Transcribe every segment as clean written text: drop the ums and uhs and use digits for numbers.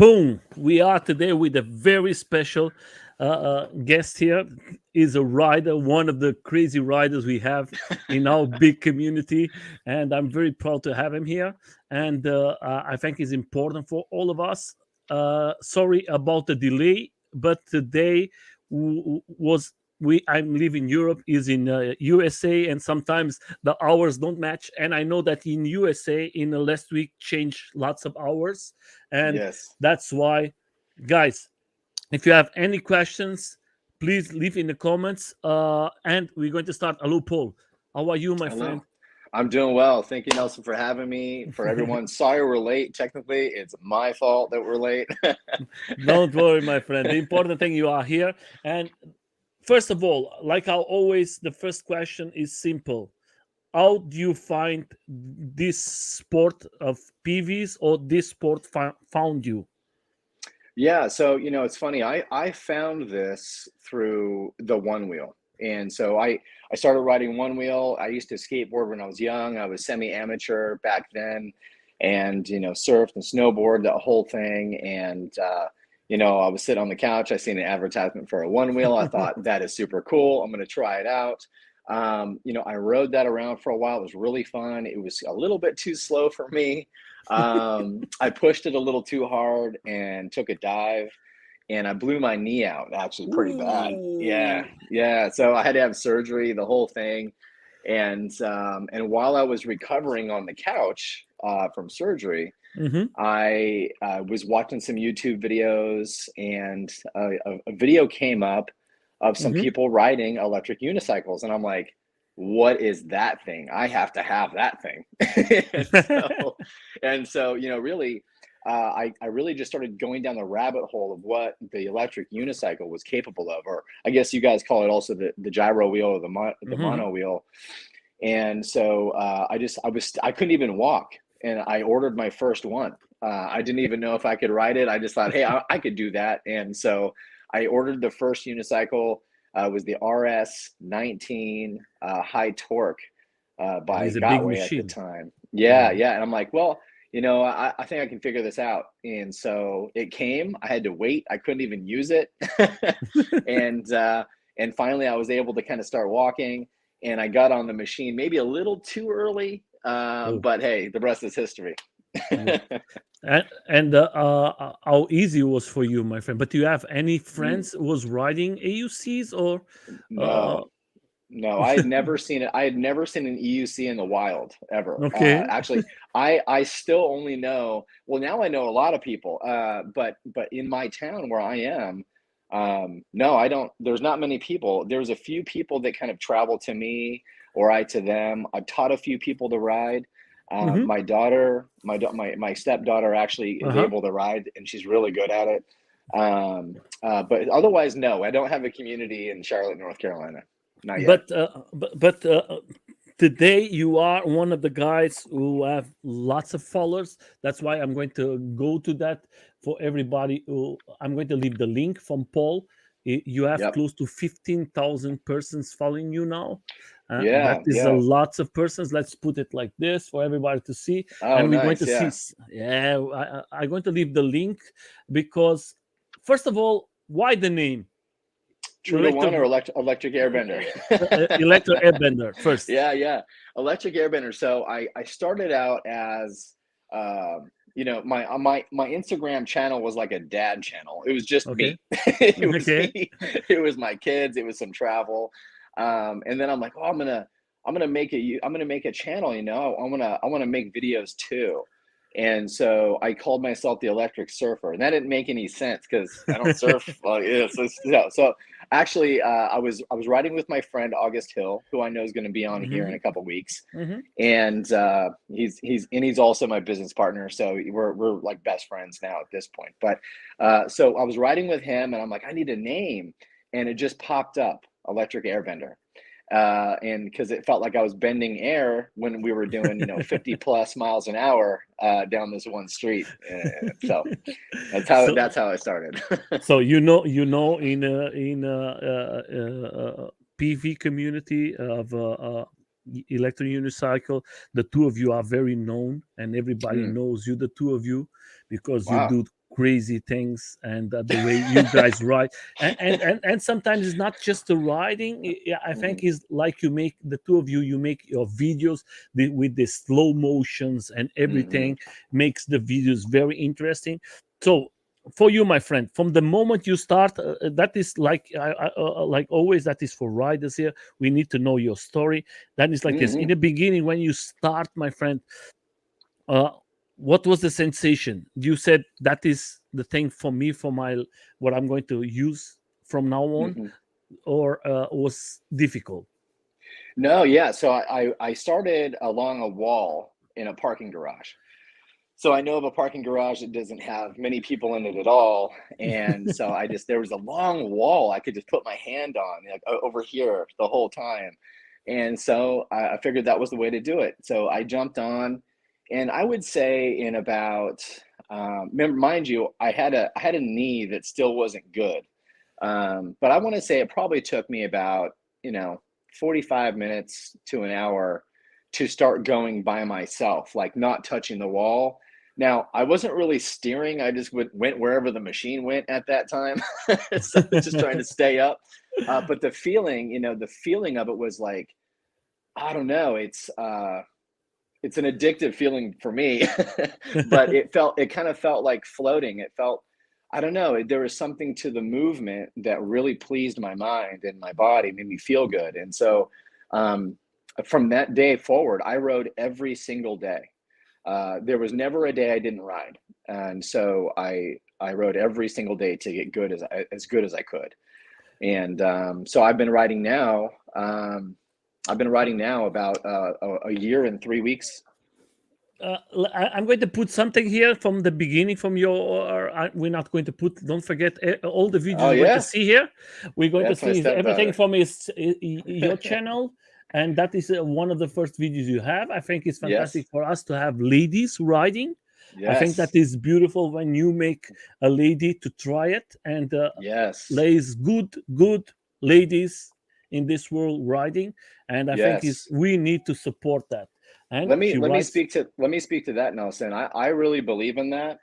Boom! We are today with a very special guest here. Is a rider, one of the crazy riders we have in our big community, and I'm very proud to have him here. And I think it's important for all of us. Sorry about the delay, but today was we. I'm living in Europe, is in USA, and sometimes the hours don't match. And I know that in USA, in the last week, changed lots of hours, and Yes. that's why, guys, if you have any questions, please leave in the comments. And we're going to start. Hello, Paul. How are you, my friend? Hello. I'm doing well. Thank you, Nelson, for having me. For everyone, sorry we're late. Technically, it's my fault that we're late. Don't worry, my friend. The important thing, you are here. And first of all, like I always, the first question is simple. How do you find this sport of PVs, or this sport found you? Yeah, so it's funny. I found this through the one wheel. And so I started riding one wheel. I used to skateboard when I was young. I was semi-amateur back then, and surfed and snowboard, the whole thing. And I was sitting on the couch. I seen an advertisement for a one wheel. I thought that is super cool. I'm going to try it out. I rode that around for a while. It was really fun. It was a little bit too slow for me. I pushed it a little too hard and took a dive, and I blew my knee out, actually pretty bad. Ooh. Yeah. So I had to have surgery, the whole thing. And while I was recovering on the couch from surgery, Mm-hmm. I was watching some YouTube videos, and a video came up of some Mm-hmm. people riding electric unicycles, and I'm like, what is that thing? I have to have that thing. And so really, I really just started going down the rabbit hole of what the electric unicycle was capable of, or I guess you guys call it also the gyro wheel, or the Mm-hmm. mono wheel. And so I couldn't even walk, and I ordered my first one. I didn't even know if I could ride it. I just thought, hey, I could do that. And so I ordered the first unicycle. Was the RS19 high torque by It's a big Gotway at the machine. time. Yeah. Yeah. And I'm like, well, I think I can figure this out. And so it came. I had to wait. I couldn't even use it. and and finally, I was able to kind of start walking, and I got on the machine maybe a little too early. Oh. But hey, the rest is history. Mm. And how easy it was for you, my friend? But do you have any friends who was riding AUCs, or? Uh, No, no, I had never seen it. I had never seen an EUC in the wild ever. okay. Actually, I still only know. Well, now I know a lot of people. But in my town where I am, no, I don't. There's not many people. There's a few people that kind of travel to me, or I to them. I've taught a few people to ride. Mm-hmm. My daughter, my stepdaughter actually is Uh-huh. able to ride, and she's really good at it. But otherwise, no, I don't have a community in Charlotte, North Carolina. Not yet. But today you are one of the guys who have lots of followers. That's why I'm going to go to that for everybody. I'm going to leave the link from Paul. You have Yep. close to 15,000 persons following you now. That Yeah. is a Yeah. lots of persons. Let's put it like this for everybody to see. Oh, And we're going nice. to see. Yeah. Yeah, I'm going to leave the link because, first of all, why the name? True to Electro, one, or electric airbender. electro airbender first. Yeah. Yeah. Electric airbender. So I started out as, my Instagram channel was like a dad channel. It was just Okay. me. It was Okay. me. It was my kids. It was some travel. And then I'm like, oh, I'm gonna make a channel. I want to make videos too. And so I called myself the Electric Surfer, and that didn't make any sense because I don't surf. So actually, I was riding with my friend August Hill, who I know is going to be on here in Hmm. a couple weeks, Hmm. and he's also my business partner. So we're like best friends now at this point. But so I was riding with him, and I'm like, I need a name, and it just popped up, Electric Airbender. And because it felt like I was bending air when we were doing 50 plus miles an hour down this one street. So that's how so that's how I started. so in a PV community of electric unicycle, the two of you are very known, and everybody Mm, knows you, the two of you, because you wow. do crazy things, and the way you guys ride, and sometimes it's not just the riding. Yeah, I think Mhm. is like you make the two of you, you make your videos with the slow motions and Mhm. everything makes the videos very interesting. So for you, my friend, from the moment you start, that is like always, that is for riders here. We need to know your story. That is like this. In Mhm. the beginning, when you start, my friend, uh, what was the sensation? You said that is the thing for me, for my what I'm going to use from now on, Mhm. or was difficult? No, yeah. So I started along a wall in a parking garage. So I know of a parking garage that doesn't have many people in it at all, and so I just there was a long wall I could just put my hand on, like over here the whole time, and so I figured that was the way to do it. So I jumped on, and I would say in about remember, mind you, I had a knee that still wasn't good, but I want to say it probably took me about, 45 minutes to an hour to start going by myself, like not touching the wall. Now, I wasn't really steering. I just went wherever the machine went at that time. So I was just trying to stay up. But the feeling of it was like, I don't know, it's an addictive feeling for me. But it kind of felt like floating. It felt, I don't know, there was something to the movement that really pleased my mind and my body, made me feel good. And so um, from that day forward, I rode every single day. There was never a day I didn't ride, and so I rode every single day to get as good as I could. And so I've been riding now about a year and 3 weeks. I'm going to put something here from the beginning, from your. We're not going to put. Don't forget all the videos Oh you're going to yeah, see here. We're going to that's my see is everything stepdaughter. from your channel, and that is one of the first videos you have. I think it's Yes, fantastic for us to have ladies riding. I think that yes, is beautiful when you make a lady to try it, and yes, ladies, good ladies in this world riding, and I think is yes. we need to support that. And Let me she let me rides. speak to let me speak to that, Nelson. I really believe in that.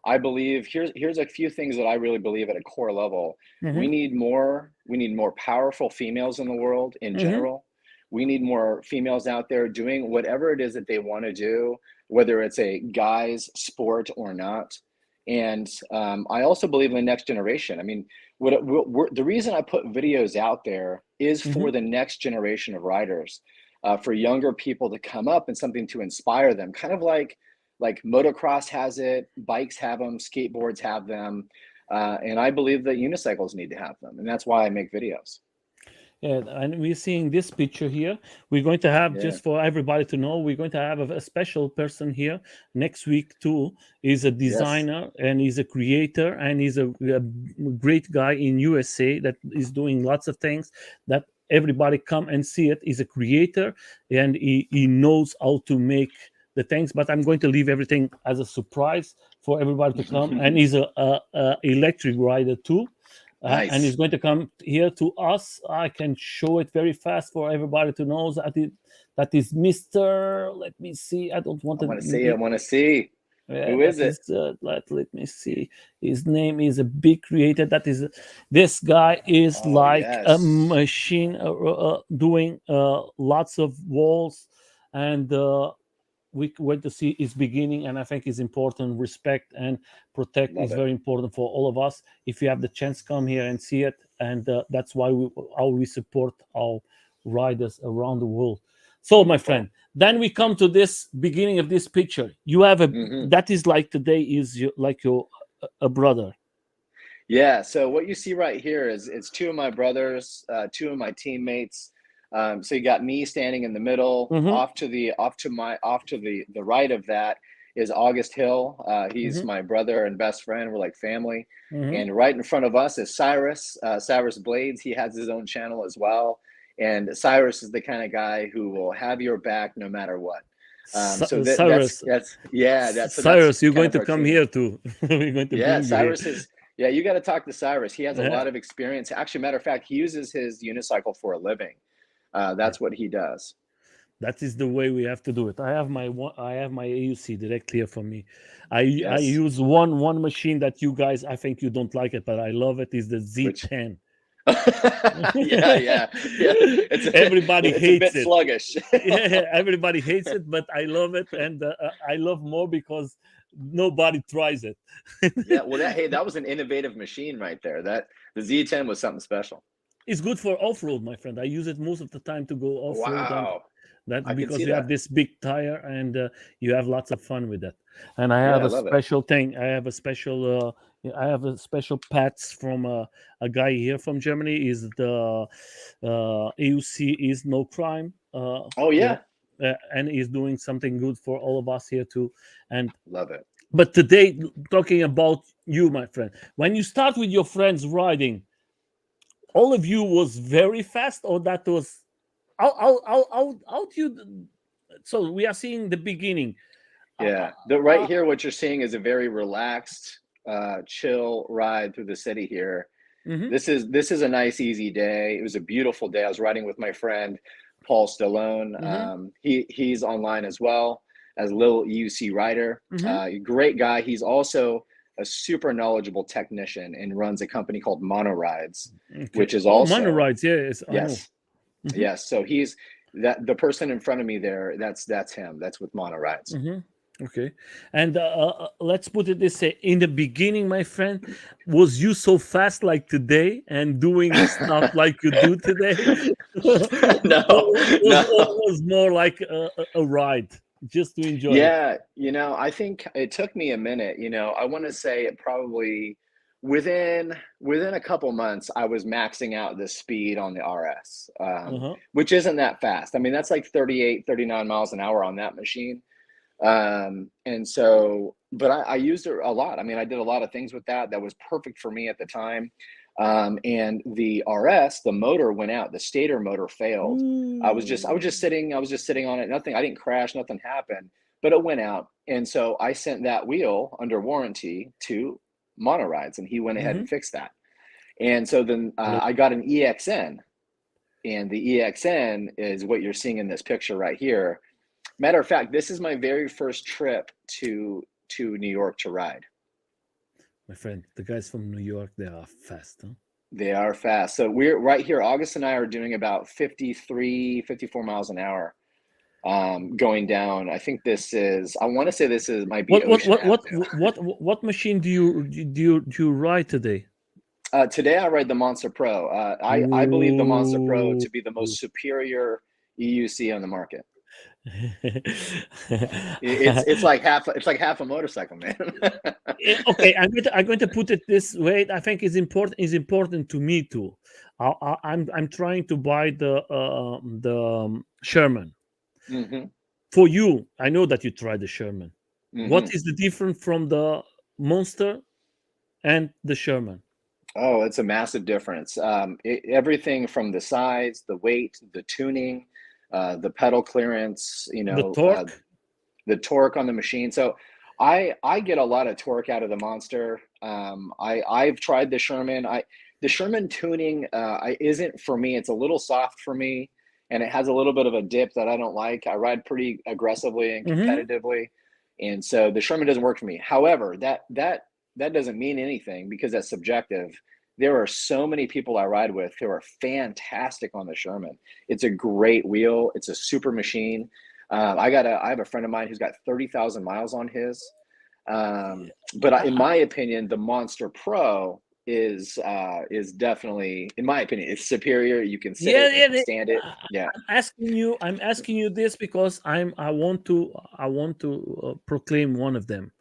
I believe here's a few things that I really believe at a core level. Mhm, We need more powerful females in the world in mhm. general. We need more females out there doing whatever it is that they want to do, whether it's a guy's sport or not. And I also believe in the next generation. I mean, the reason I put videos out there is for Mhm. the next generation of riders, for younger people to come up and something to inspire them, kind of like motocross has it, bikes have them, skateboards have them, and I believe that unicycles need to have them, and that's why I make videos. Yeah, and we're seeing this picture here. We're going to have, Yeah. just for everybody to know, we're going to have a special person here next week too. He's a Yes. designer and he's a creator and he's a great guy in USA that is doing lots of things that everybody come and see it. He's a creator and he knows how to make the things. But I'm going to leave everything as a surprise for everybody to come. And he's a electric rider too, and Nice. it's going to come here to us. I can show it very fast for everybody to know that is Mr. Let me see. I don't want I to want to see. I make. want to see. Who That is it? is let me see. His name is a big creator. That is this guy is Oh like a yes. machine doing lots of walls, and we went to see his beginning, and I think it's important. Respect and protect Love is it. very important for all of us. If you have the chance, come here and see it, and that's why how we support our riders around the world. So my friend, Wonderful. then we come to this beginning of this picture. You have a Hmm. that is like today is like your a brother. Yeah, so what you see right here is it's two of my brothers, two of my teammates. So you got me standing in the middle. Mm-hmm, Off to the right of that is August Hill. He's mm-hmm, my brother and best friend. We're like family. mm-hmm. And right in front of us is Cyrus, Cyrus Blades. He has his own channel as well. And Cyrus is the kind of guy who will have your back no matter what. So Cyrus, that's yeah, that's Cyrus, you're kind going of to our come team. here too. We're going to Yeah, bring you here. Cyrus is, yeah, you got to talk to Cyrus. He has a Yeah. lot of experience. Actually, matter of fact, he uses his unicycle for a living. That's what he does. That is the way we have to do it. I have my AUC directly here from me. I Yes. use one machine that you guys, I think you don't like it, but I love it, is the Which Z10. yeah, yeah, yeah. Everybody It's a hates bit it. sluggish. Yeah, everybody hates it, but I love it, and I love more because nobody tries it. Yeah, well, that was an innovative machine right there. That the Z10 was something special. It's good for off-road, my friend. I use it most of the time to go off-road, and Wow, that's I can see because you have that. this big tire, and you have lots of fun with it. And I Yeah, have I a love it. special thing. I have a special pats from a guy here from Germany. Is the AUC is no crime. Oh Yeah, yeah, and he's doing something good for all of us here too. And love it. but today, talking about you, my friend, when you start with your friends riding, all of you was very fast, or that was how do you, so we are seeing the beginning. uh, uh, Yeah, the right uh, here, what you're seeing is a very relaxed, chill ride through the city here. mhm, This is a nice, easy day. It was a beautiful day. I was riding with my friend Paul Stallone. mhm, He's online as well as Lil UC rider. mhm. Great guy. He's also a super knowledgeable technician and runs a company called Mono Rides, Okay. which is Oh, minor also rides, yes, I know. yes, Mhm, yes. So he's that the person in front of me there. That's him. That's with Mono Rides. mhm. Okay, and let's put it this way: in the beginning, my friend, was you so fast like today and doing stuff like you do today, No, or no. was more like a ride just to enjoy it? Yeah, I think it took me a minute. I want to say it probably within a couple months, I was maxing out the speed on the RS, Uh-huh. which isn't that fast. I mean, that's like 38, 39 miles an hour on that machine. And so, but I used it a lot. I mean, I did a lot of things with that. That was perfect for me at the time. And the RS, the motor went out. The stator motor failed. Ooh. I was just sitting on it. Nothing. I didn't crash. Nothing happened. But it went out. And so I sent that wheel under warranty to Monorides, and he went ahead Mhm. and fixed that. And so then Great. I got an EXN, and the EXN is what you're seeing in this picture right here. Matter of fact, this is my very first trip to New York to ride. My friend, the guys from New York, they are fast, huh? They are fast. So we're right here. August and I are doing about 53, 54 miles an hour, going down. I think I want to say this is might be What what Ocean what what Avenue. what machine do you ride today? Today I ride the Monster Pro. I believe the Monster Pro Ooh. to be the most superior EUC on the market. It's like half a motorcycle, man. Okay, I'm going to put it this way. I think it's important to me too. I'm trying to buy the Sherman. hmm For you, I know that you tried the Sherman. What hmm is the difference from the Monster and the Sherman? Oh, it's a massive difference. Everything from the size, the weight, the tuning, the pedal clearance, The torque? the torque on the machine. So I get a lot of torque out of the Monster. I've tried the Sherman tuning isn't for me. It's a little soft for me, and it has a little bit of a dip that I don't like. I ride pretty aggressively and Hmm. competitively, and so the Sherman doesn't work for me. However, that doesn't mean anything because that's subjective. There are so many people I ride with who are fantastic on the Sherman. It's a great wheel. It's a super machine. I have a friend of mine who's got 30,000 miles on his. But in my opinion, the Monster Pro is definitely, in my opinion, it's superior. You can sit Yeah, it and yeah. can stand it. Yeah. I'm asking you this because I want to proclaim one of them.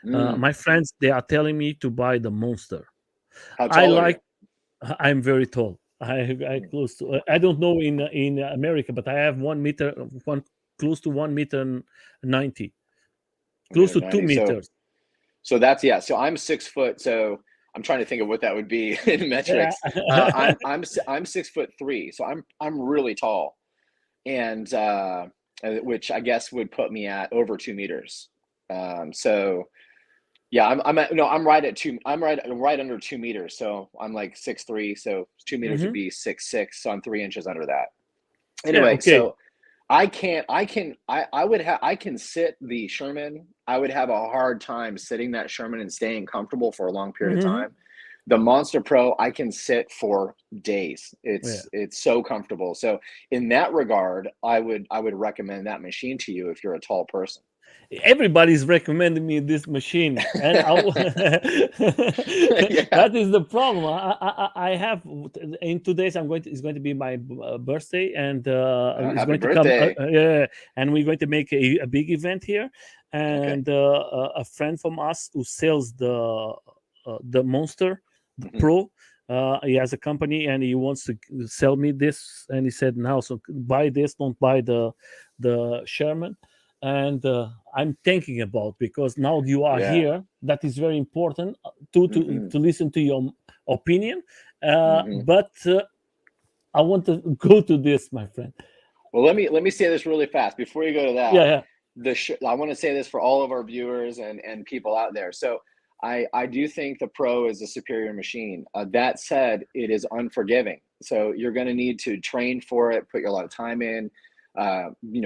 Mm. My friends, they are telling me to buy the Monster. How I tall are like. you? I'm very tall. I Mm. close to. I don't know in America, but I have 1 meter, close to 1 meter and 90, close to two 190. So meters. that's, yeah. So I'm 6 foot. So I'm trying to think of what that would be in Yeah. metrics. I'm 6'3", so I'm really tall, and which I guess would put me at over 2 meters. So yeah, I'm at, no, I'm right at two. I'm right under 2 meters. So I'm like 6'3". So 2 meters would Hmm. be 6'6". So I'm 3 inches under that. Yeah. Anyway, Okay. so I can't. I can. I would have. I can sit the Sherman. I would have a hard time sitting that Sherman and staying comfortable for a long period of Hmm. time. The Monster Pro, I can sit for days. Yeah. It's so comfortable. So in that regard, I would recommend that machine to you if you're a tall person. Everybody's recommending me this machine, and Yeah. that is the problem. I have in 2 days. It's going to be my birthday, and it's Happy going to come. birthday. Yeah, and we're going to make a big event here, Okay. and a friend from us who sells the Monster, the Hmm. Pro. He has a company and he wants to sell me this, and he said, "Now, so buy this. Don't buy the Sherman." And I'm thinking about, because now you are Yeah. here, that is very important to Hmm. listen to your opinion. Hmm. But I want to go to this, my friend. Well, let me say this really fast before you go to Yeah, that. yeah. I want to say this for all of our viewers and people out there. So I do think the Pro is a superior machine. That said, it is unforgiving. So you're going to need to train for it, put a lot of time in,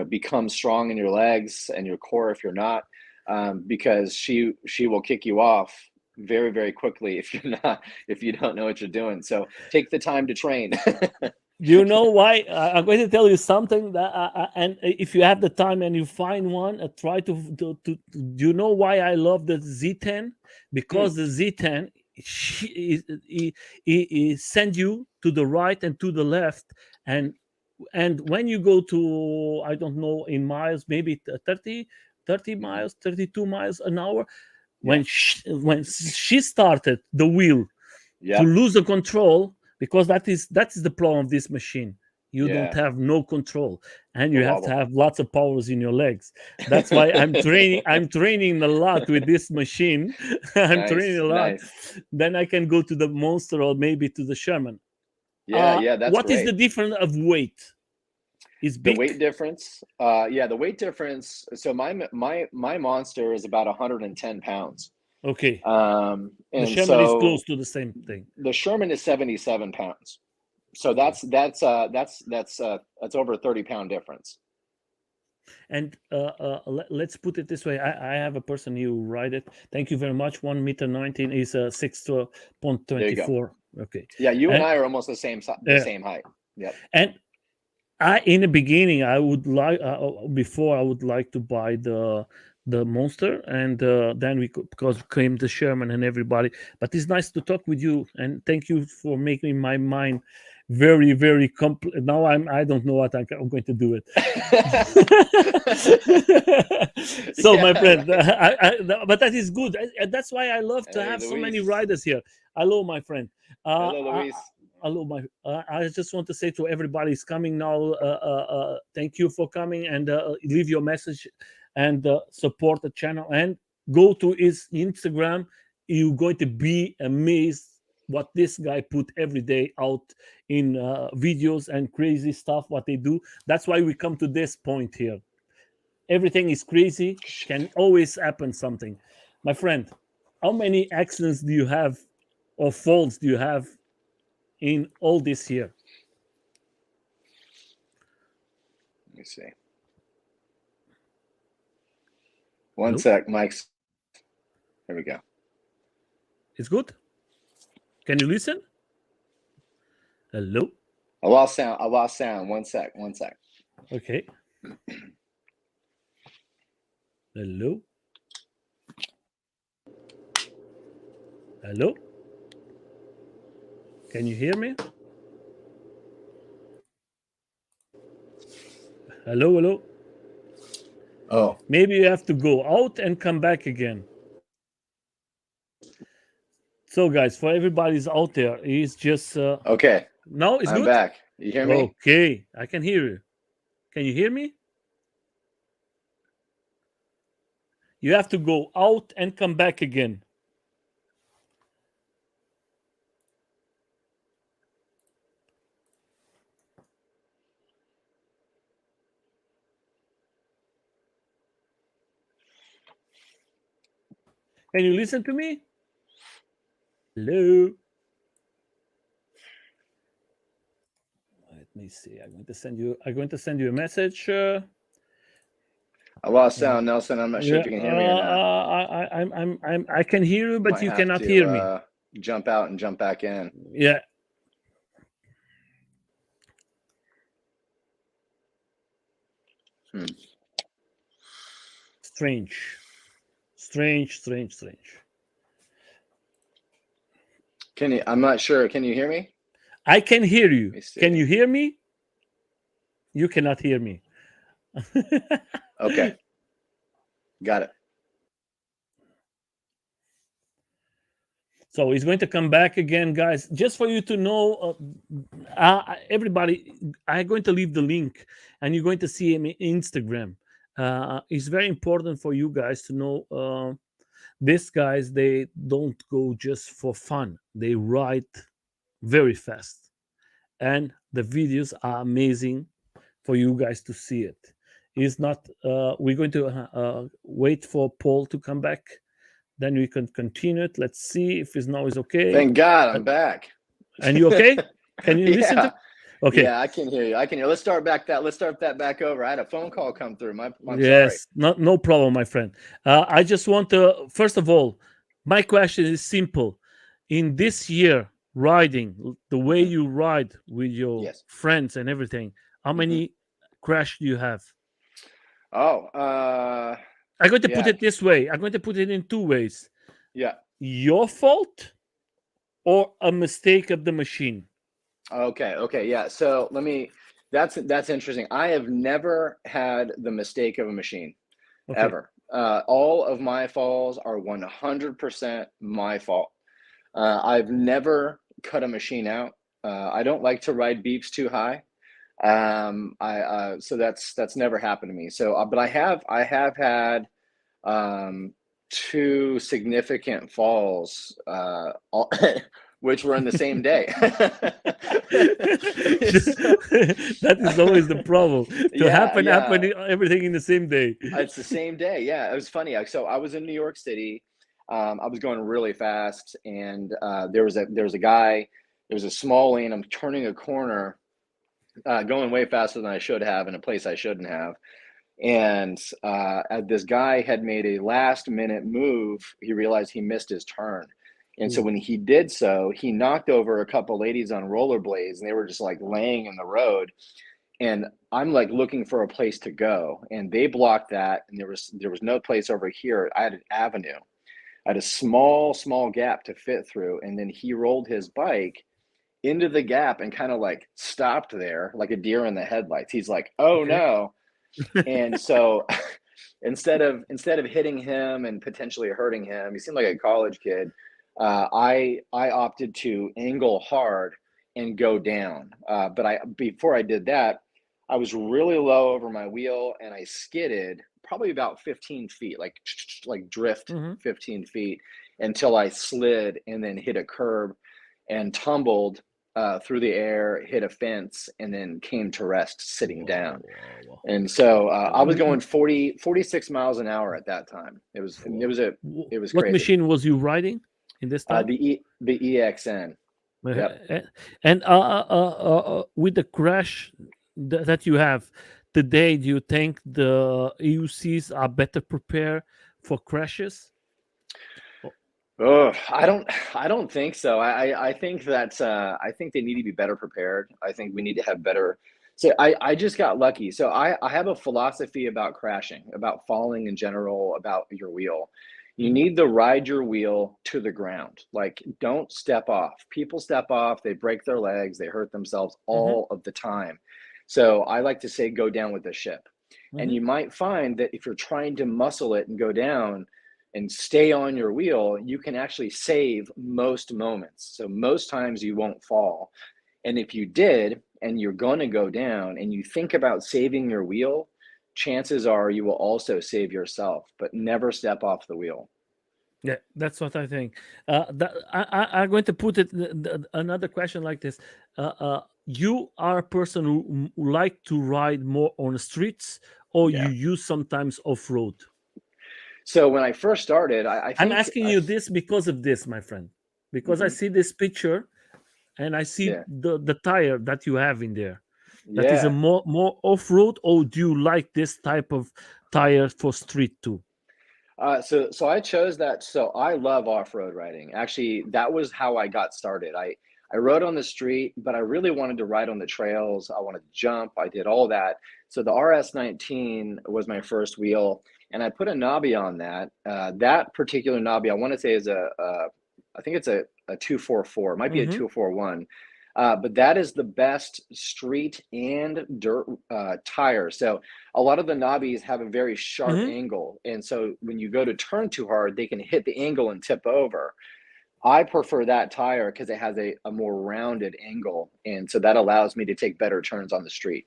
become strong in your legs and your core if you're not, because she will kick you off very, very quickly if you don't know what you're doing. So take the time to train. Do you know why? I'm going to tell you something that, and if you have the time and you find one, try do you know why I love the Z10? Hmm. Because the Z10, he send you to the right and to the left, and when you go to, I don't know, in miles, maybe 30 Hmm. miles, 32 miles an hour, Yeah. when she started the wheel to Yep. lose the control, because that is the problem of this machine. You don't Yeah. have no control, and The you have to wobble. have lots of powers in your legs. That's why I'm training a lot with this machine. I'm training Nice. a lot. Nice. Then I can go to the Monster or maybe to the Sherman. Yeah. Yeah. That's What is the great. difference of weight? Is The big? weight difference. Yeah. The weight difference. So my monster is about 110 pounds. Okay. The And Sherman is close so to the same thing. the Sherman is 77 pounds. So Okay. that's over a 30-pound difference. And let's put it this way. I have a person who write it. Thank you very much. 1 meter 19 is 6 to point There you go. 24. Okay. Yeah. You and And I are almost the uh, same height. Yep. and in the beginning, I would like, before I would like to buy the Monster, and then because came the Sherman and everybody. But it's nice to talk with you, and thank you for making my mind very, very complete. Now I don't know what I'm going to do it. So, Yeah. my friend, Right. but that is good. That's why I love to Hey, have so many Luis. riders here. Hello, my friend. Hello, Uh, Luis. Hello, my. I just want to say to everybody who's coming now, thank you for coming, and leave your message and support the channel and go to his Instagram. You're going to be amazed what this guy put every day out in videos and crazy stuff what they do. That's why we come to this point here. Everything is crazy. Can always happen something, my friend. How many accidents do you have or faults do you have in all this year? Let me see. One Hello? sec, Mike's. Here we go. It's good? Can you listen? Hello? I lost sound. I lost sound. One sec. One sec. Okay. Hello? Hello? Can you hear me? Hello, hello? Oh, Maybe you have to go out and come back again. So, guys, for everybody's out there, it's just okay. now it's I'm good. back. You hear me? Okay, I can hear you. Can you hear me? You have to go out and come back again. Can you listen to me? Hello? Let me see. I'm going to send you a message. I lost Uh, sound, Nelson. I'm not sure yeah, if you can hear me or not. I can hear you, but Might you have cannot hear me. to jump out and jump back in. Yeah. Hmm. Strange. Can you? I'm not sure. Can you hear me? I can hear Let you. me see. Can you hear me? You cannot hear me. Okay. Got it. So he's going to come back again, guys. Just for you to know, everybody, I'm going to leave the link, and you're going to see him in Instagram. It's very important for you guys to know. These guys, they don't go just for fun. They ride very fast, and the videos are amazing for you guys to see it. It's not. We're going to wait for Paul to come back. Then we can continue it. Let's see if his now is okay. Thank God I'm back. And you okay? Can you listen to? Okay. Yeah, I can hear you. I can hear. Let's start that back over. I had a phone call come through. I'm sorry. Yes, no problem, my friend. I just want to first of all, my question is simple. In this year, riding the way Mhm. you ride with your Yes. friends and everything, how Mhm. many crash do you have? Oh, I'm going to put yeah, it this way. I'm going to put it in two ways. yeah. Your fault or a mistake of the machine. Okay, yeah. So that's interesting. I have never had the mistake of a machine Okay. ever. All of my falls are 100% my fault. I've never cut a machine out. I don't like to ride beeps too high. So that's never happened to me. So, but I have had two significant falls, which were in the same day. That is always the problem. To Yeah, happen everything in the same day. it's the same day. Yeah, it was funny. So I was in New York City. I was going really fast, and there was a guy. There was a small lane. I'm turning a corner, going way faster than I should have in a place I shouldn't have. And this guy had made a last minute move. He realized he missed his turn. And so Ooh. when he did so, he knocked over a couple ladies on rollerblades, and they were just like laying in the road. And I'm like looking for a place to go, and they blocked that. And there was no place over here. I had an avenue. I had a small gap to fit through. And then he rolled his bike into the gap and kind of like stopped there like a deer in the headlights. He's like, oh Okay. no. And so instead of hitting him and potentially hurting him, he seemed like a college kid. I opted to angle hard and go down. But before I did that, I was really low over my wheel, and I skidded probably about 15 feet, like drift Mhm. 15 feet, until I slid and then hit a curb and tumbled through the air, hit a fence, and then came to rest sitting down. Wow. And so I was Um, going 46 miles an hour at that time. It was what crazy. machine was you riding in this time? The EXN. Yep. And with the crash that you have today, do you think the EUCs are better prepared for crashes? Oh, I don't think so. I think that I think they need to be better prepared. I think we need to have better. So I just got lucky. So I have a philosophy about crashing, about falling in general, about your wheel. You Mhm. need to ride your wheel to the ground. Like, don't step off. People step off, they break their legs, they hurt themselves Mhm. all of the time. So I like to say go down with the ship. And Mhm. you might find that if you're trying to muscle it and go down and stay on your wheel, you can actually save most moments. So most times you won't fall. And if you did, and you're going to go down and you think about saving your wheel, chances are you will also save yourself, but never step off the wheel. Yeah, that's what I think. I'm going to put it another question like this. You are a person who like to ride more on the streets, or you Yeah. use sometimes off road. So when I first started, I I'm think, asking you this because of this, my friend, because I mhm, see this picture and I see yeah. the tire that you have in there. That is a Yeah. more off-road, or do you like this type of tire for street too? So I chose that. So I love off-road riding. Actually, that was how I got started. I rode on the street, but I really wanted to ride on the trails. I wanted to jump. I did all that. So the RS19 was my first wheel, and I put a knobby on that. That particular knobby, I want to say is I think it's a 244. It might be a Mm-hmm. 241. But that is the best street and dirt tire. So a lot of the knobbies have a very sharp Mm-hmm. angle. And so when you go to turn too hard, they can hit the angle and tip over. I prefer that tire because it has a more rounded angle. And so that allows me to take better turns on the street.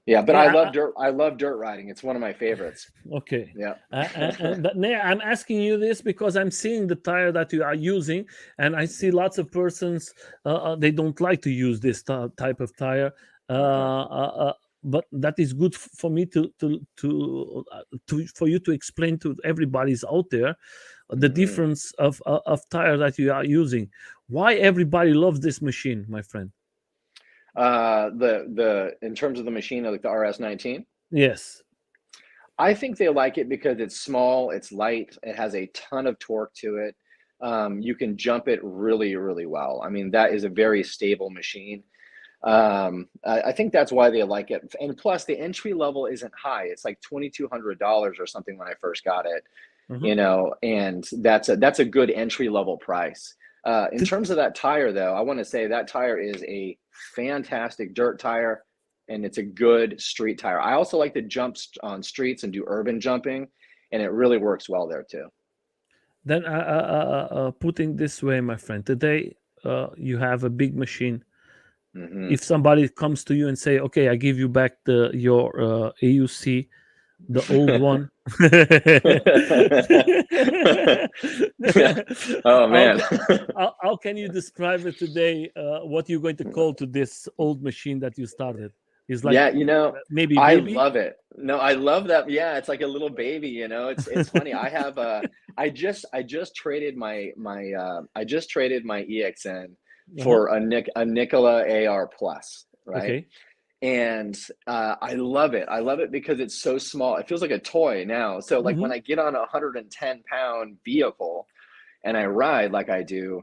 Yeah, but I Yeah. love dirt. I love dirt riding. It's one of my favorites. Okay. Yeah. I'm asking you this because I'm seeing the tire that you are using, and I see lots of persons they don't like to use this type of tire. Uh-huh. But that is good for me to for you to explain to everybody's out there the Hmm. difference of tire that you are using. Why everybody loves this machine, my friend? The in terms of the machine, like the RS19. Yes. I think they like it because it's small, it's light, it has a ton of torque to it. You can jump it really, really well. I mean, that is a very stable machine. I think that's why they like it. And plus, the entry level isn't high. It's like $2,200 or something when I first got it, Mhm. and that's a good entry level price. In terms of that tire, though, I want to say that tire is a fantastic dirt tire, and it's a good street tire. I also like to jump on streets and do urban jumping, and it really works well there too. Then, putting this way, my friend, today you have a big machine. Hmm. If somebody comes to you and say, "Okay, I give you back the your AUC, the old one," Oh how, man. how can you describe it today? What you're going to call to this old machine that you started? Is like Yeah, maybe I baby. love it. No, I love that. Yeah, it's like a little baby, It's funny. I just traded my EXN Uh-huh. for a Nikola AR Plus, right? Okay. And I love it. I love it because it's so small. It feels like a toy now. So like when Hmm. I get on a 110-pound vehicle and I ride like I do,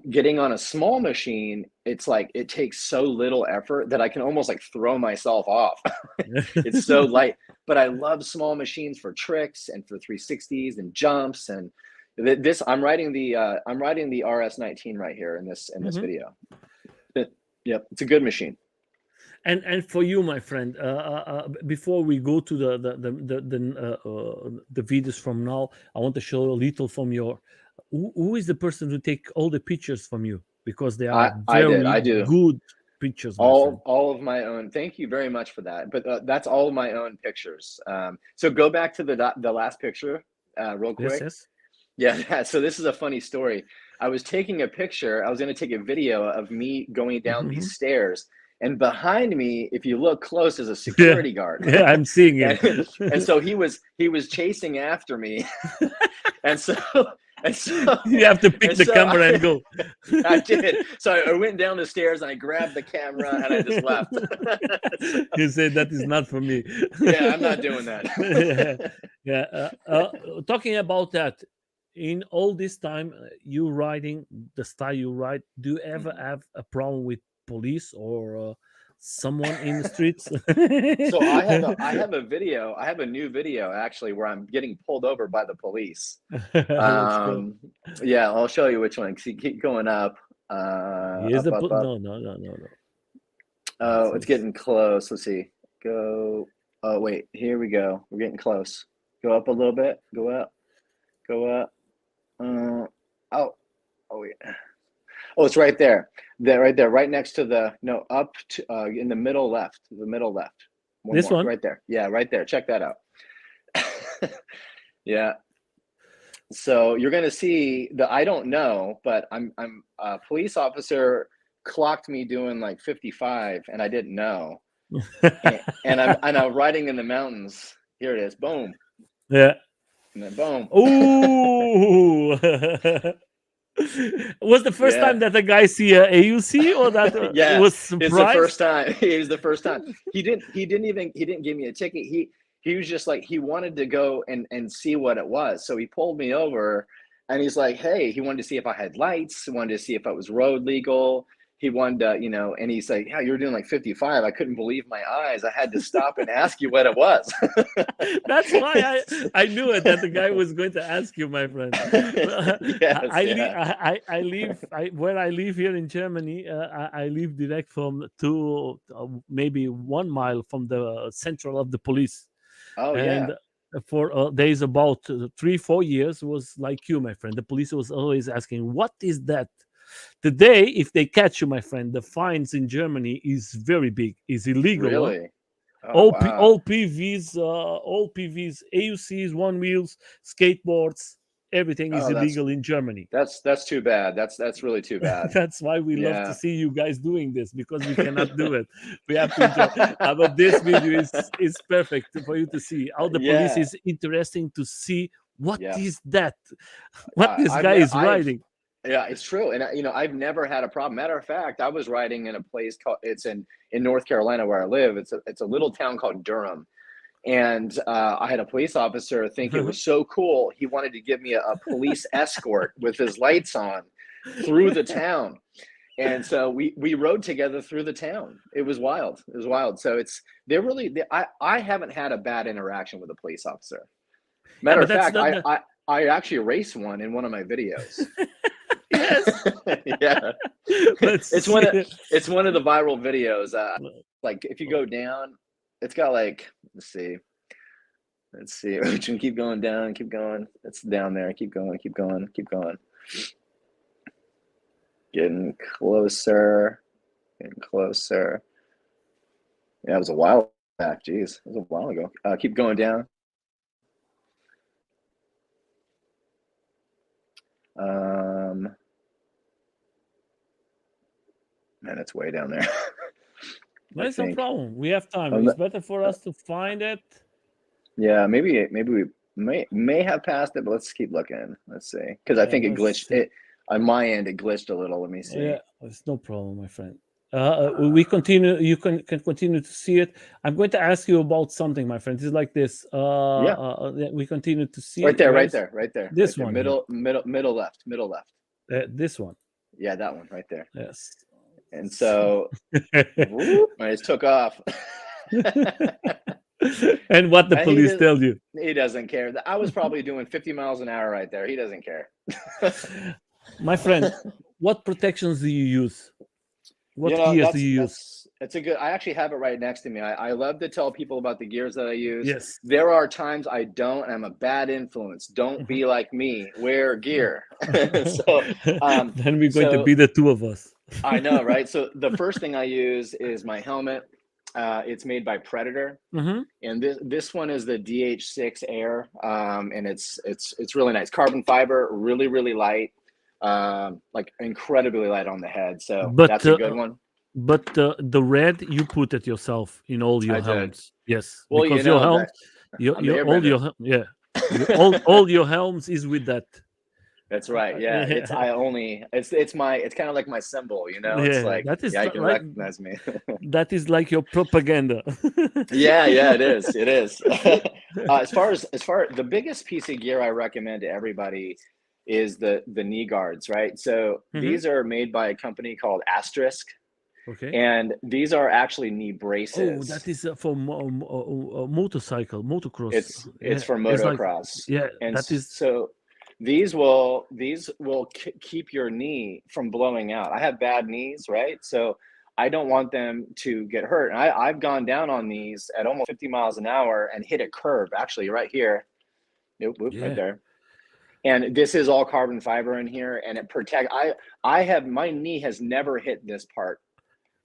getting on a small machine, it's like it takes so little effort that I can almost like throw myself off. It's so light, but I love small machines for tricks and for 360s and jumps. And this I'm riding the RS19 right here in this Hmm. video. Yep, it's a good machine. And for you, my friend, before we go to the videos from now, I want to show a little from your. Who is the person who take all the pictures from you? Because they are I very do good pictures, my friend. all of my own. Thank you very much for that. But that's all of my own pictures. So go back to the last picture, real Yes, quick. yes. Yeah. So this is a funny story. I was taking a picture. I was going to take a video of me going down these Hmm. stairs, and behind me, if you look close, is a Yeah, security guard, yeah, I'm seeing him. and so he was chasing after me, and so and so You have to pick and the so camera and go. I did. So I went down the stairs and I grabbed the camera and I just left. So, You say that is not for me. yeah, I'm not doing Yeah, that. yeah. Talking about that, in all this time, you riding the style you ride, do you ever have a problem with police or someone in the streets? So I have a new video actually where I'm getting pulled over by the police. Let's go. Yeah, I'll show you which one. Keep going up, Here's up, the up, up. no, no, no, no, no. Let's Oh, it's just. getting close. Let's see. Go. Oh, wait. Here we go. We're getting close. Go up a little bit. Go up. Go up. Oh. Oh, wait. Oh, it's right there. There, right there, right next to the no, up to in the middle left. The middle left. One This more. one. Right there. Yeah, right there. Check that out. Yeah. So you're gonna see the I don't know, but I'm a police officer clocked me doing like 55 and I didn't know. And I'm riding in the mountains. Here it is. Boom. Yeah. And then boom. Oh. Was the first Yeah. time that the guy see a AUC, or that it Yeah, was it's the surprise? first time. It was the first time. He didn't give me a ticket. He was just like, he wanted to go and see what it was. So he pulled me over, and he's like, hey, he wanted to see if I had lights. He wanted to see if I was road legal. He wanted to, and he's like, yeah, you're doing like 55. I couldn't believe my eyes. I had to stop and ask you what it was. That's why I knew it, that the guy was going to ask you, my friend. Yes, yeah. I live where I live here in Germany. I live direct from two maybe 1 mile from the central of the police, Oh and yeah, for days about 3 4 years was like you, my friend. The police was always asking, "What is that?" Today, if they catch you, my friend, the fines in Germany is very big. Is illegal, huh? really? Oh wow. All PVs, AUCs, one wheels, skateboards, everything is Oh, illegal in Germany. that's too bad. That's really too bad. That's why we love to Yeah. see you guys doing this, because we cannot do it. We have to enjoy. But this video is perfect for you to see. How the police Yeah. is interesting to see what Yeah. is that, what this guy is I've riding. yeah, it's true. And I've never had a problem. Matter of fact, I was riding in a place called, it's in North Carolina where I live. It's a little town called Durham. And I had a police officer think it was so cool. He wanted to give me a police escort with his lights on through the town. And so we rode together through the town. It was wild. It was wild. So I haven't had a bad interaction with a police officer. Yeah, Matter but of that's fact, not I the. I, I actually raced one in one of my videos. Yes. Yeah, Let's it's see. it's one of the viral videos. Like if you go down, it's got like, let's see. We can keep going down, keep going. It's down there. Keep going, keep going, keep going. Getting closer, getting closer. Yeah, it was a while back. Jeez, it was a while ago. Keep going down. Um, Man, it's way down there. I There's no think. problem. We have time. Um, It's better for us to find it. yeah, maybe we may have passed it, but let's keep looking. Let's see, because I think it Let's glitched. see. It on my end, it glitched a little. Let me see. Yeah, it's no problem, my friend. We Uh, continue. You can continue to see it. I'm going to ask you about something, my friend. It's like this. yeah, We continue to see right there, where right is there, right there, right this there. one here. Middle left, middle left. This one. Yeah, that one right there. Yes. And so, whoop, I just took off. And what the And he police does, tell you, he doesn't care. I was probably doing 50 miles an hour right there. He doesn't care. my friend. What protections do you use? You What know, gears do you use? it's a good. I actually have it right next to me. I love to tell people about the gears that I use. Yes. There are times I don't, and I'm a bad influence. Don't be like me. Wear gear. so, um, Then we're going to so be the two of us. I know, right? So the first thing I use is my helmet. It's made by Predator, Mhm. and this one is the DH6 Air, and it's really nice. Carbon fiber, really light, like incredibly light on the head. So But that's a good one. the red you put it yourself in all your I did. helms. Yes, Well, because your helms, I'm the your airbender. yeah, all your helms is with that. That's right. Yeah, Yeah, it's kind of like my symbol. It's yeah. like, That is yeah, you can like recognize me. your propaganda. Yeah, it is. It is. As far the biggest piece of gear I recommend to everybody is the knee guards, right? So Mhm. these are made by a company called Asterisk, Okay. and these are actually knee Oh, braces. that is for motorcycle, motocross. It's Yeah, for it's like, motocross, yeah, and that is. so these will keep your knee from blowing out. I have bad knees, right? So I don't want them to get hurt. And I've gone down on these at almost 50 miles an hour and hit a curb, actually, right here. Nope, whoop, right Yeah, there. And this is all carbon fiber in here, and it protect. I have my knee has never hit this part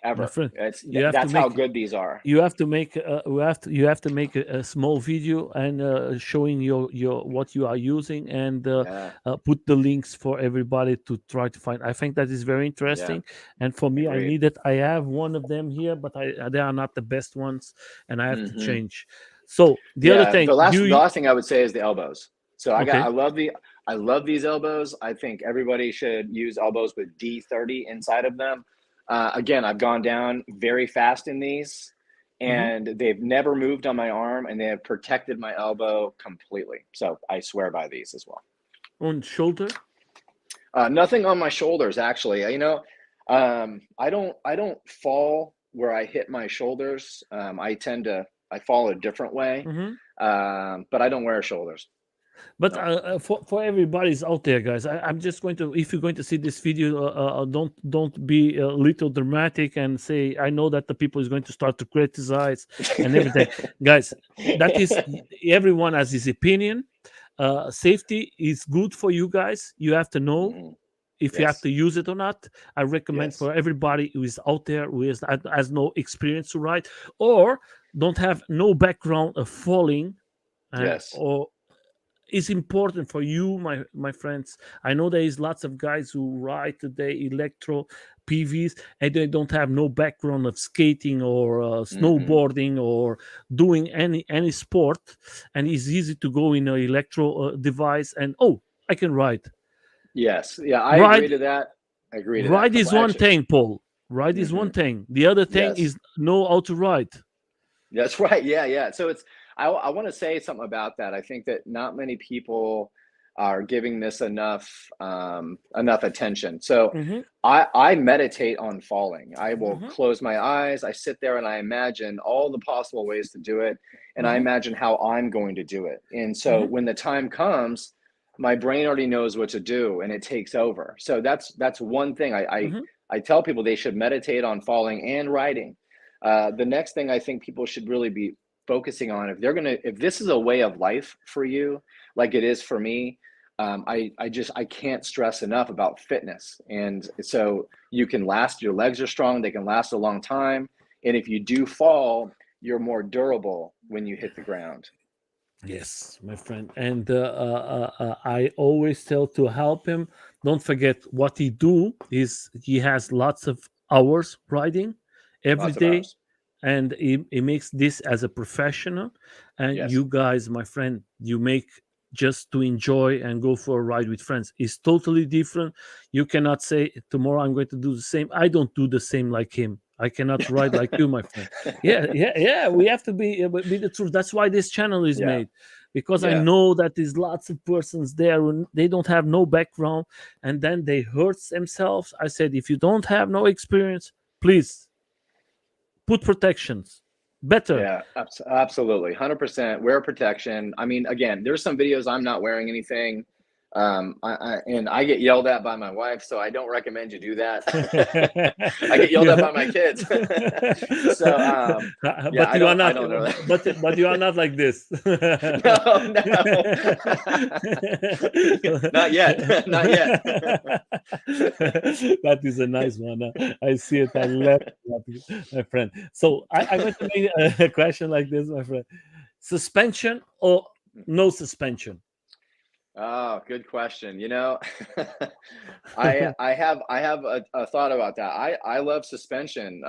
my ever. friend, It's you have to that's how make good these are. you have to make you have to make a small video and showing your what you are using, and Yeah, put the links for everybody to try to find. I think that is very yeah, interesting, and for me, I agreed. need it. I have one of them here, but they are not the best ones, and I have to Hmm. change. So the other Yeah, thing the last thing I would say is the elbows. So okay, I love I love these elbows. I think everybody should use elbows with D30 inside of them. Again, I've gone down very fast in these, and they've never moved on my arm, and they have protected my elbow completely. So I swear by these as well. On shoulder? Nothing on my shoulders, actually. I don't fall where I hit my shoulders. I fall a different way, but I don't wear shoulders. But No. for everybody's out there, guys, I'm just going to, if you're going to see this video, don't be a little dramatic and say, I know that the people is going to start to criticize and everything. Guys, that is, everyone has his opinion. Safety is good for you guys. You have to know if you have Yes. to use it or not. I recommend Yes. for everybody who is out there, who has no experience to ride, or don't have no background of falling, Yes. or it's important for you, my friends. I know there is lots of guys who ride today electro PVs, and they don't have no background of skating or snowboarding or doing any sport, and it's easy to go in an electro device and, oh, I can ride. Yes. Yeah, I agree Ride to that. I agree to that. ride is one Actually, thing, Paul. Ride is one thing. The other thing yes. is know how to ride. That's right. Yeah, yeah. So I want to say something about that. I think that not many people are giving this enough attention. So I meditate on falling. I will close my eyes. I sit there and I imagine all the possible ways to do it, and I imagine how I'm going to do it. And so when the time comes, my brain already knows what to do, and it takes over. So that's one thing I tell people they should meditate on falling and riding. The next thing I think people should really be focusing on, if this is a way of life for you, like it is for me, I can't stress enough about fitness. And so you can last, your legs are strong, they can last a long time. And if you do fall, you're more durable when you hit the ground. Yes, my friend. And I always tell to help him. Don't forget what he do is he has lots of hours riding every Lots of day, hours. and he makes this as a professional. And Yes. you guys, my friend, you make just to enjoy and go for a ride with friends. It's totally different. You cannot say tomorrow I'm going to do the same. I don't do the same like him. I cannot ride like you, my friend. Yeah. We have to be the truth. That's why this channel is Yeah. made, because I Yeah. know that there's lots of persons there who they don't have no background, and then they hurt themselves. I said, if you don't have no experience, please put protections. Better. Yeah, absolutely. 100% wear protection. I mean, again, there's some videos I'm not wearing anything. And I get yelled at by my wife, so I don't recommend you do that. I get yelled at by my kids. So, yeah, But you are I not. don't know But you are not like this. No, not yet, not yet. That is a nice one. I see it. I love that, my friend. So I'm going to make a question like this, my friend: suspension or no suspension? Oh, good question. I have a thought about that. I love suspension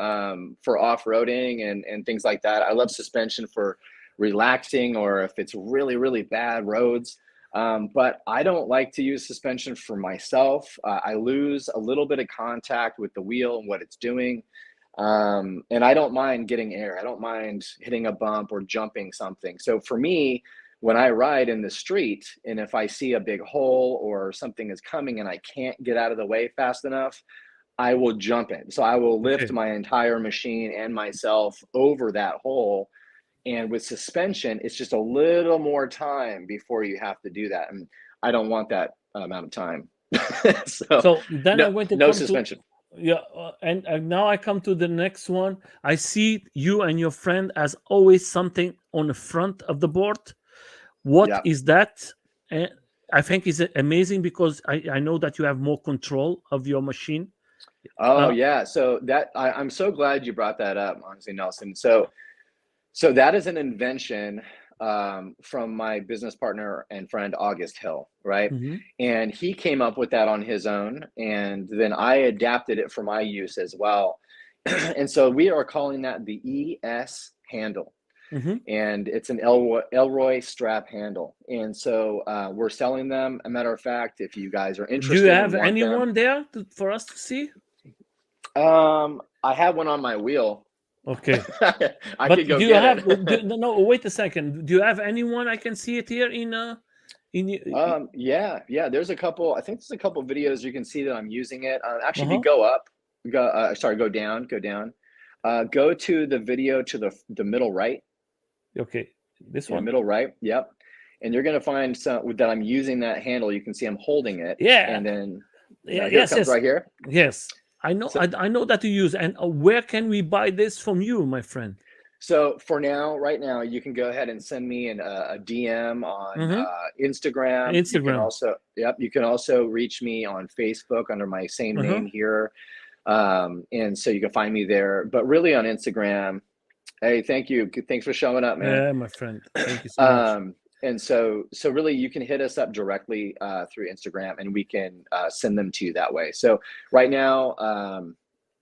for off-roading and things like that. I love suspension for relaxing, or if it's really, really bad roads. But I don't like to use suspension for myself. I lose a little bit of contact with the wheel and what it's doing. And I don't mind getting air. I don't mind hitting a bump or jumping something. So for me, when I ride in the street, and if I see a big hole or something is coming and I can't get out of the way fast enough, I will jump it. So I will lift Okay. my entire machine and myself over that hole. And with suspension, it's just a little more time before you have to do that. And I don't want that amount of time. So So then no, I'm going to no come to, suspension. yeah, and now I come to the next one. I see you and your friend as always something on the front of the board. What Yeah. is that? And I think is amazing because I know that you have more control of your machine. Oh Uh, yeah. So I'm so glad you brought that up, honestly, Nelson. So that is an invention from my business partner and friend August Hill, right? mhm. And he came up with that on his own, and then I adapted it for my use as well. And so we are calling that the ES handle. and it's an Elroy strap handle. And so we're selling them. A matter of fact, if you guys are Do you interested and have want them, anyone there for us to see? I have one on my wheel. Okay. I But could go do you get have it. no, wait a second. Do you have anyone I can see it here in Yeah. There's a couple. I think there's a couple videos you can see that I'm using it. Actually, if you uh-huh. go up, go down, go to the video to the middle right. Okay. This Yeah, one? middle right. Yep. And you're gonna find some that I'm using that handle. You can see I'm holding it, Yeah. and then Yeah, here it yes, comes yes. right here. Yes. I know So, I know that you use. And where can we buy this from you, my friend? so for now, right now, you can go ahead and send me a DM on Mm-hmm. Instagram. You can Instagram. also, yep, you can also reach me on Facebook under my same Uh-huh. name here. And so you can find me there, but really on Instagram. Hey, thank you. Thanks for showing up, man. Yeah, my friend. Thank you so much. And so really you can hit us up directly through Instagram, and we can send them to you that way. So right now,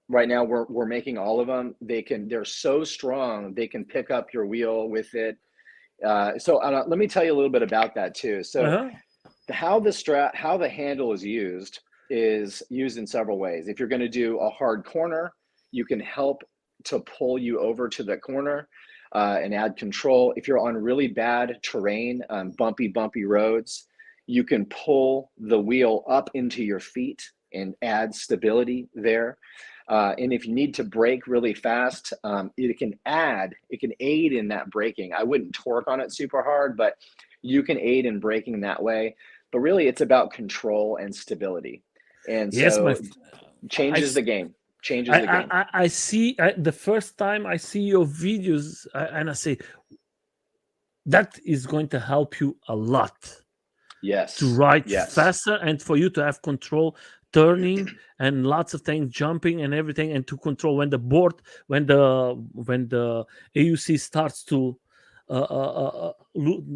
we're making all of them. They're so strong, they can pick up your wheel with it. So let me tell you a little bit about that too. So Uh-huh. how the handle is used in several ways. If you're going to do a hard corner, you can help to pull you over to the corner and add control. If you're on really bad terrain, bumpy roads, you can pull the wheel up into your feet and add stability there. And if you need to brake really fast, it can aid in that braking. I wouldn't torque on it super hard, but you can aid in braking that way. But really, it's about control and stability. And Yes, so I, changes the game. Changes the game. I see the first time I see your videos, and I say that is going to help you a lot to Yes. ride Yes. faster and for you to have control, turning and lots of things, jumping and everything, and to control when the board, when the AUC starts to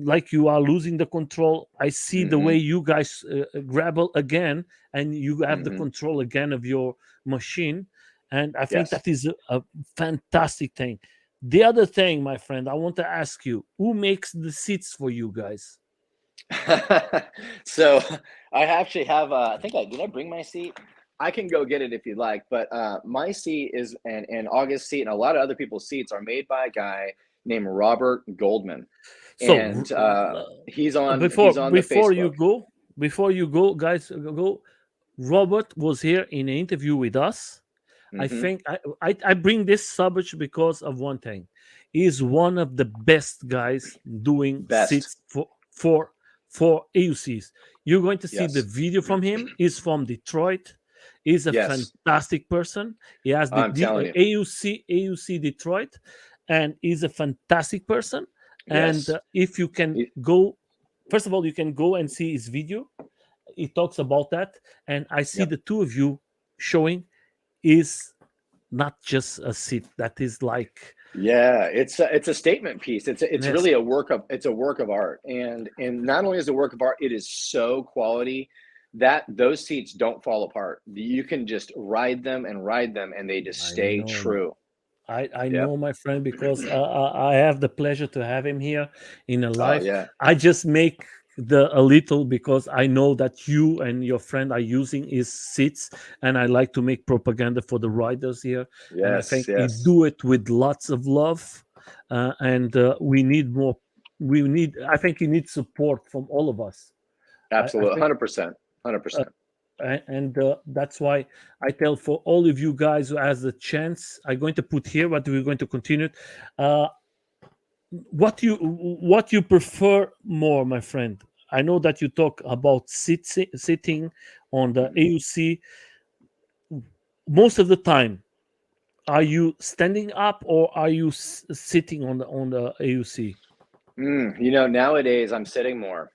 like you are losing the control. I see the way Mm-hmm. you guys grapple again, and you have the Mm-hmm. control again of your machine, and I think Yes. that is a fantastic thing. The other thing, my friend, I want to ask you, who makes the seats for you guys? So I actually have I think I bring my seat? I can go get it if you'd like, but my seat is and August seat and a lot of other people's seats are made by a guy named Robert Goldman. So And he's on before the Facebook. before you go, guys, go. Robert was here in an interview with us. I Mm-hmm. think I bring this subject because of one thing. He's one of the best guys doing Best. seats for AUCs. You're going to see the Yes. video from him. He's from Detroit. He's a Yes. fantastic person. He has I'm telling you. AUC Detroit, and he's a fantastic person. And Yes. if you can Y- go, first of all, you can go and see his video. He talks about that, and I see Yep. the two of you showing is not just a seat that is like Yeah, it's a statement piece. It's yes, really a work of art. And not only is it a work of art, it is so quality that those seats don't fall apart. You can just ride them and they just I stay know. true. I Yep. know, my friend, because I have the pleasure to have him here in a Oh live. yeah. I just make the a little because I know that you and your friend are using his seats, and I like to make propaganda for the riders here. And I Yes, think he yes. do it with lots of love, and we need more. We need. I think he needs support from all of us. I Absolutely. think 100%. uh, 100%. and that's why I tell for all of you guys who has the chance, I'm going to put here, but we're going to continue it. uh, what you prefer more, my friend? I know that you talk about sitting on the Mhm. AUC most of the time. Are you standing up or are you sitting on the AUC? Nowadays I'm sitting more.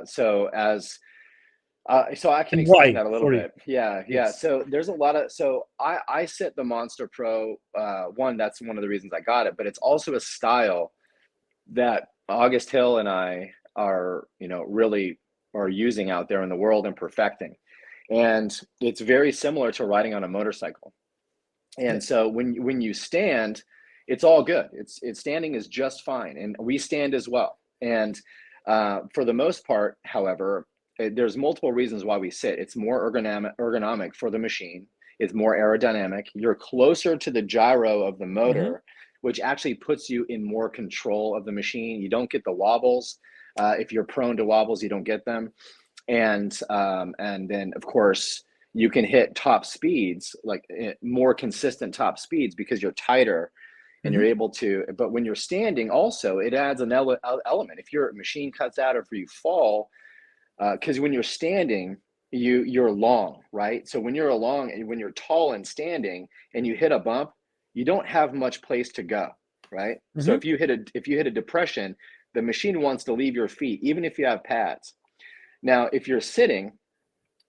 So I can And explain why? that a little Sorry. bit. Yeah. Yes. So there's a lot of so I sit the Monster Pro. One, that's one of the reasons I got it, but it's also a style that August Hill and I are, really are using out there in the world and perfecting. And it's very similar to riding on a motorcycle. Yeah. And so when you stand, it's all good. It's standing is just fine, and we stand as well. And for the most part, however, there's multiple reasons why we sit. It's more ergonomic for the machine. It's more aerodynamic. You're closer to the gyro of the motor, which actually puts you in more control of the machine. You don't get the wobbles. If you're prone to wobbles, you don't get them. And then of course you can hit top speeds, like more consistent top speeds, because you're tighter and you're able to. But when you're standing, also it adds an element. If your machine cuts out or if you fall, because when you're standing, you're long, right? So when you're when you're tall and standing and you hit a bump, you don't have much place to go, right? So if you hit a depression, the machine wants to leave your feet, even if you have pads. Now, if you're sitting,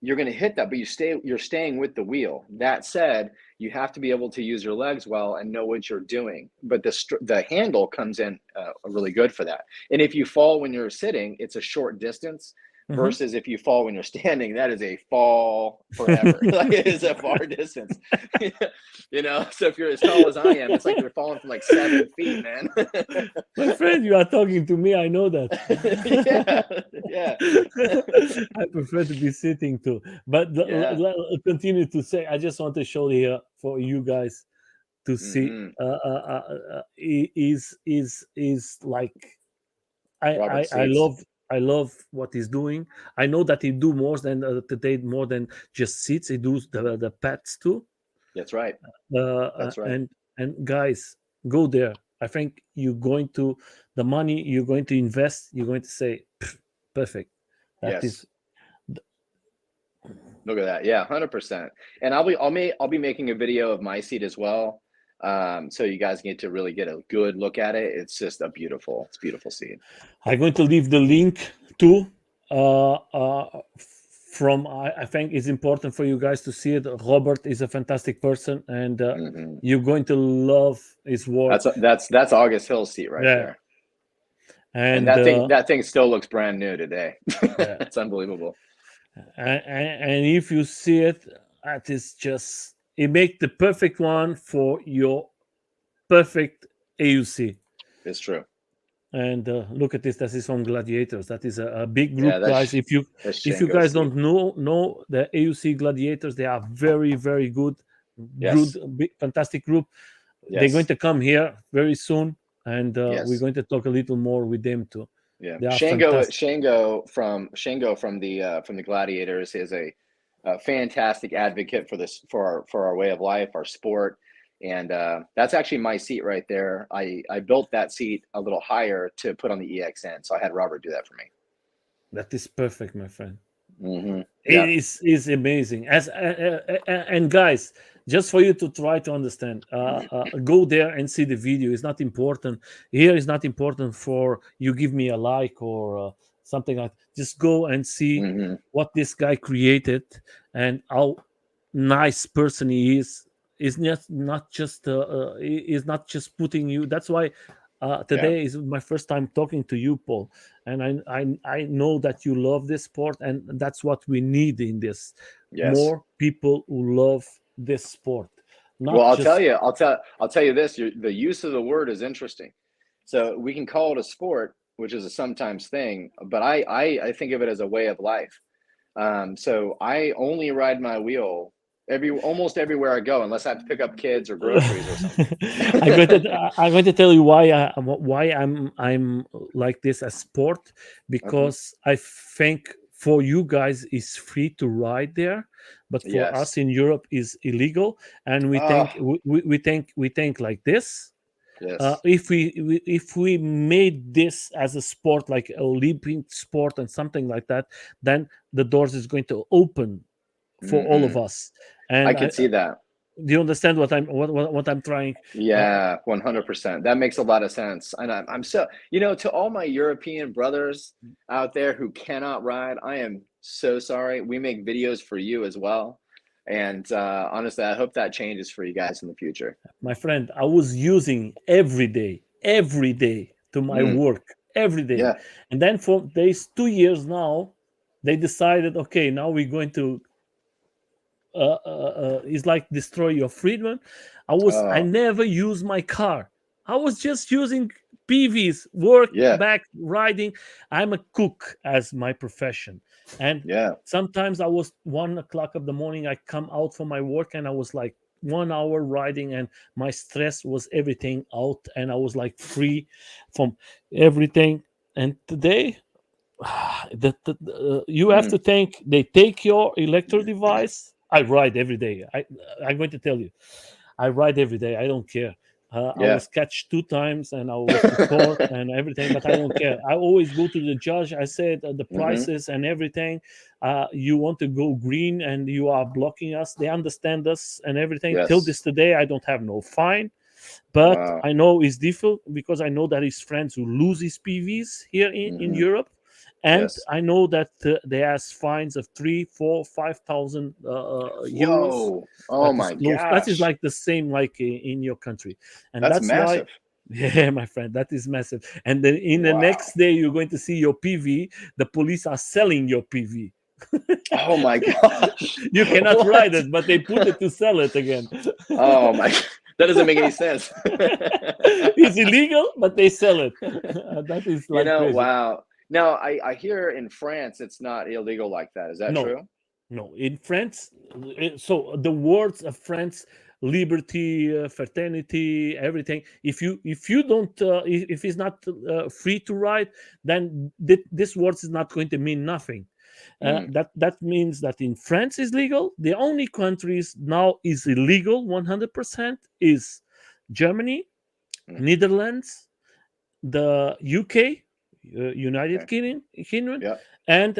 you're going to hit that, but you're staying with the wheel. That said, you have to be able to use your legs well and know what you're doing. But the handle comes in really good for that. And if you fall when you're sitting, it's a short distance. Versus if you fall when you're standing, that is a fall forever. Like, it is a far distance. You know, so if you're as tall as I am, it's like you're falling from like 7 feet, man. My friend, you are talking to me. I know that. Yeah. I prefer to be sitting too. But continue to say, I just want to show here for you guys to see. Is like I love what he's doing. I know that he do more than today, more than just seats. He does the pets too. That's right. That's right. And guys, go there. I think you're going to the money you're going to invest. You're going to say, perfect. That is. Look at that. Yeah, 100%. And I'll be making a video of my seat as well. So you guys get to really get a good look at it. It's just a beautiful seat. I'm going to leave the link too. From I think it's important for you guys to see it. Robert is a fantastic person, and you're going to love his work. That's August Hill's seat right there. And that thing still looks brand new today. It's unbelievable. And if you see it, that is just it makes the perfect one for your perfect AUC. It's true. And look at this. That is from Gladiators. That is a big group, guys. If you guys don't know the AUC Gladiators, they are very, very good, big, fantastic group. They're going to come here very soon, and we're going to talk a little more with them too. Yeah, Shango from the Gladiators is a fantastic advocate for this for our way of life, our sport. And that's actually my seat right there. I built that seat a little higher to put on the EXN. So I had Robert do that for me. That is perfect, my friend. It is amazing. And guys, just for you to try to understand, go there and see the video. It's not important. Here is not important for you give me a like or something like that. Just go and see what this guy created and how nice person he is. Is not just putting you. That's why today is my first time talking to you, Paul, and I know that you love this sport, and that's what we need in this. More people who love this sport. I'll tell you this. The use of the word is interesting. So we can call it a sport, which is a sometimes thing, but I think of it as a way of life. So I only ride my wheel almost everywhere I go, unless I have to pick up kids or groceries or something. I'm going to tell you why I'm like this as sport, because I think for you guys it's free to ride there, but for us in Europe is illegal, and we think like this. If we made this as a sport, like a Olympic sport and something like that, then the doors is going to open for all of us. And I can see that. Do you understand what I'm trying? Yeah, 100%. That makes a lot of sense. And I'm so, to all my European brothers out there who cannot ride, I am so sorry. We make videos for you as well. And honestly, I hope that changes for you guys in the future. My friend, I was using every day to my work, every day. Yeah. And then for these 2 years now, they decided, okay, now we're going to it's like destroy your freedom. I never use my car. I was just using PVs, work Yeah. back riding. I'm a cook as my profession. And Yeah. sometimes I was 1 o'clock of the morning, I come out from my work and I was like 1 hour riding, and my stress was everything out, and I was like free from everything. And today, you have Mm. to think they take your electro device. I ride every day. I'm going to tell you, I ride every day. I don't care. I Yeah. was catched 2 times and I was to court and everything, but I don't care. I always go to the judge. I said the Hmm. prices and everything. You want to go green and you are blocking us. They understand us and everything. Till Yes. this today, I don't have no fine, but Wow. I know it's difficult because I know that his friends who lose his PVs here in Hmm. Europe, and Yes. I know that they ask fines of 3, 4, 5,000 euros. Whoa. Oh That is my close. That is gosh. like the same like in your country, and That's that's why. massive. Yeah, my friend, that is massive. And then in the Wow. next day, you're going to see your PV. The police are selling your PV. Oh my gosh. You cannot ride What? it, but they put it to sell it again. Oh my. That doesn't make any sense. It's illegal, but they sell it. That is like crazy. Wow. Now I hear in France it's not illegal like that. Is that No, true? no. In France, so the words of France, liberty, fraternity, everything. If you don't, if it's not free to ride, then this words is not going to mean nothing. Mm. That means that in France is legal. The only countries now is illegal 100% is Germany, Mm. Netherlands, the UK, United Okay. Kingdom, Yeah. and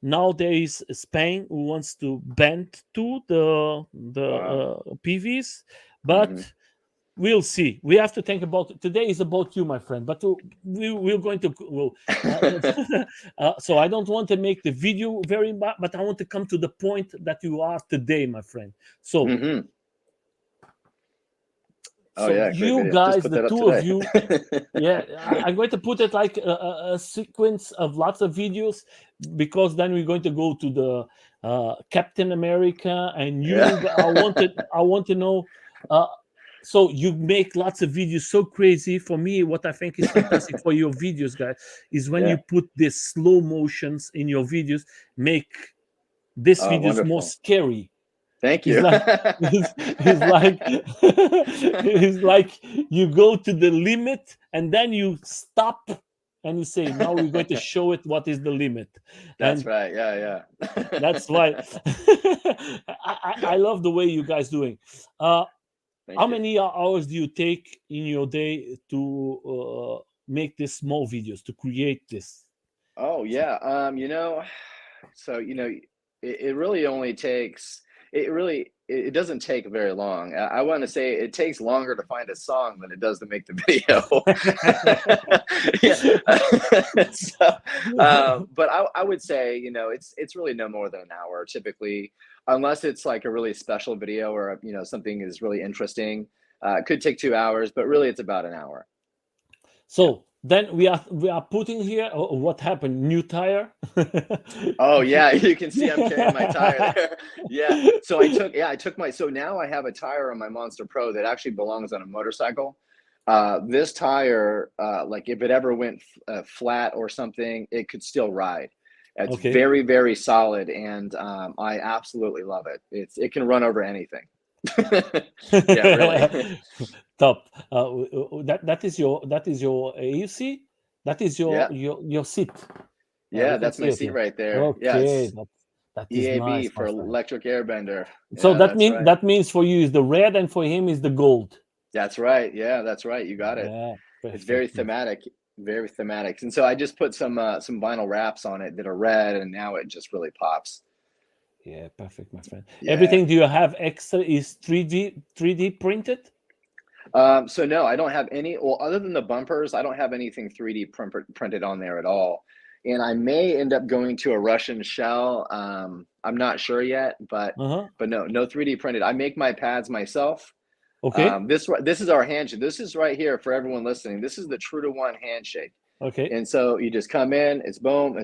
now there is Spain who wants to ban to the Wow. PVs, but Hmm. we'll see. We have to think about today is about you, my friend. But we're going to so I don't want to make the video very much, but I want to come to the point that you are today, my friend. So Hmm. Oh so yeah, great you video. Just guys, put the that up two of today. you, yeah, I'm going to put it like a sequence of lots of videos, because then we're going to go to the Captain America and Yeah. you. But I want to know. Uh, so you make lots of videos so crazy. For me, what I think is fantastic for your videos, guys, is when Yeah. you put these slow motions in your videos, make this Oh, videos more wonderful. scary. Thank It's you. like it's like it's like you go to the limit and then you stop and you say, now we're going to show it what is the limit. That's And right. Yeah, that's yeah. why I love the way you guys doing. uh how Thank you. many hours do you take in your day to make these small videos, to create this? Oh yeah. So it really only takes it doesn't take very long. I want to say it takes longer to find a song than it does to make the video. Yeah. But I would say it's really no more than an hour typically, unless it's like a really special video or something is really interesting. It could take 2 hours, but really it's about an hour. Yeah. So then we are putting here, what happened, new tire. Oh yeah, you can see I'm carrying my tire there. Yeah. So I took my so now I have a tire on my Monster Pro that actually belongs on a motorcycle. This tire, like if it ever went flat or something, it could still ride. It's Okay. very, very solid, and I absolutely love it. It can run over anything. Yeah, really. Top. That is your AUC. That is your Yeah, your seat. We yeah, can that's see my it seat here. right there. Yeah, Okay, it's that is EAB nice, my for friend. electric airbender. So Yeah, that that's means right. that means for you is the red, and for him is the gold. That's right. Yeah, that's right. You got it. Yeah, It's very perfect, my friend. thematic, very thematic. And so I just put some vinyl wraps on it that are red, and now it just really pops. Yeah, perfect, my friend. Yeah. Everything do you have extra is 3D printed? So no, I don't have any. Well, other than the bumpers, I don't have anything 3D printed on there at all. And I may end up going to a Russian shell. I'm not sure yet, but Uh-huh. no 3D printed. I make my pads myself. Okay. This is our handshake. This is right here for everyone listening. This is the true-to-one handshake. Okay. And so you just come in, it's boom,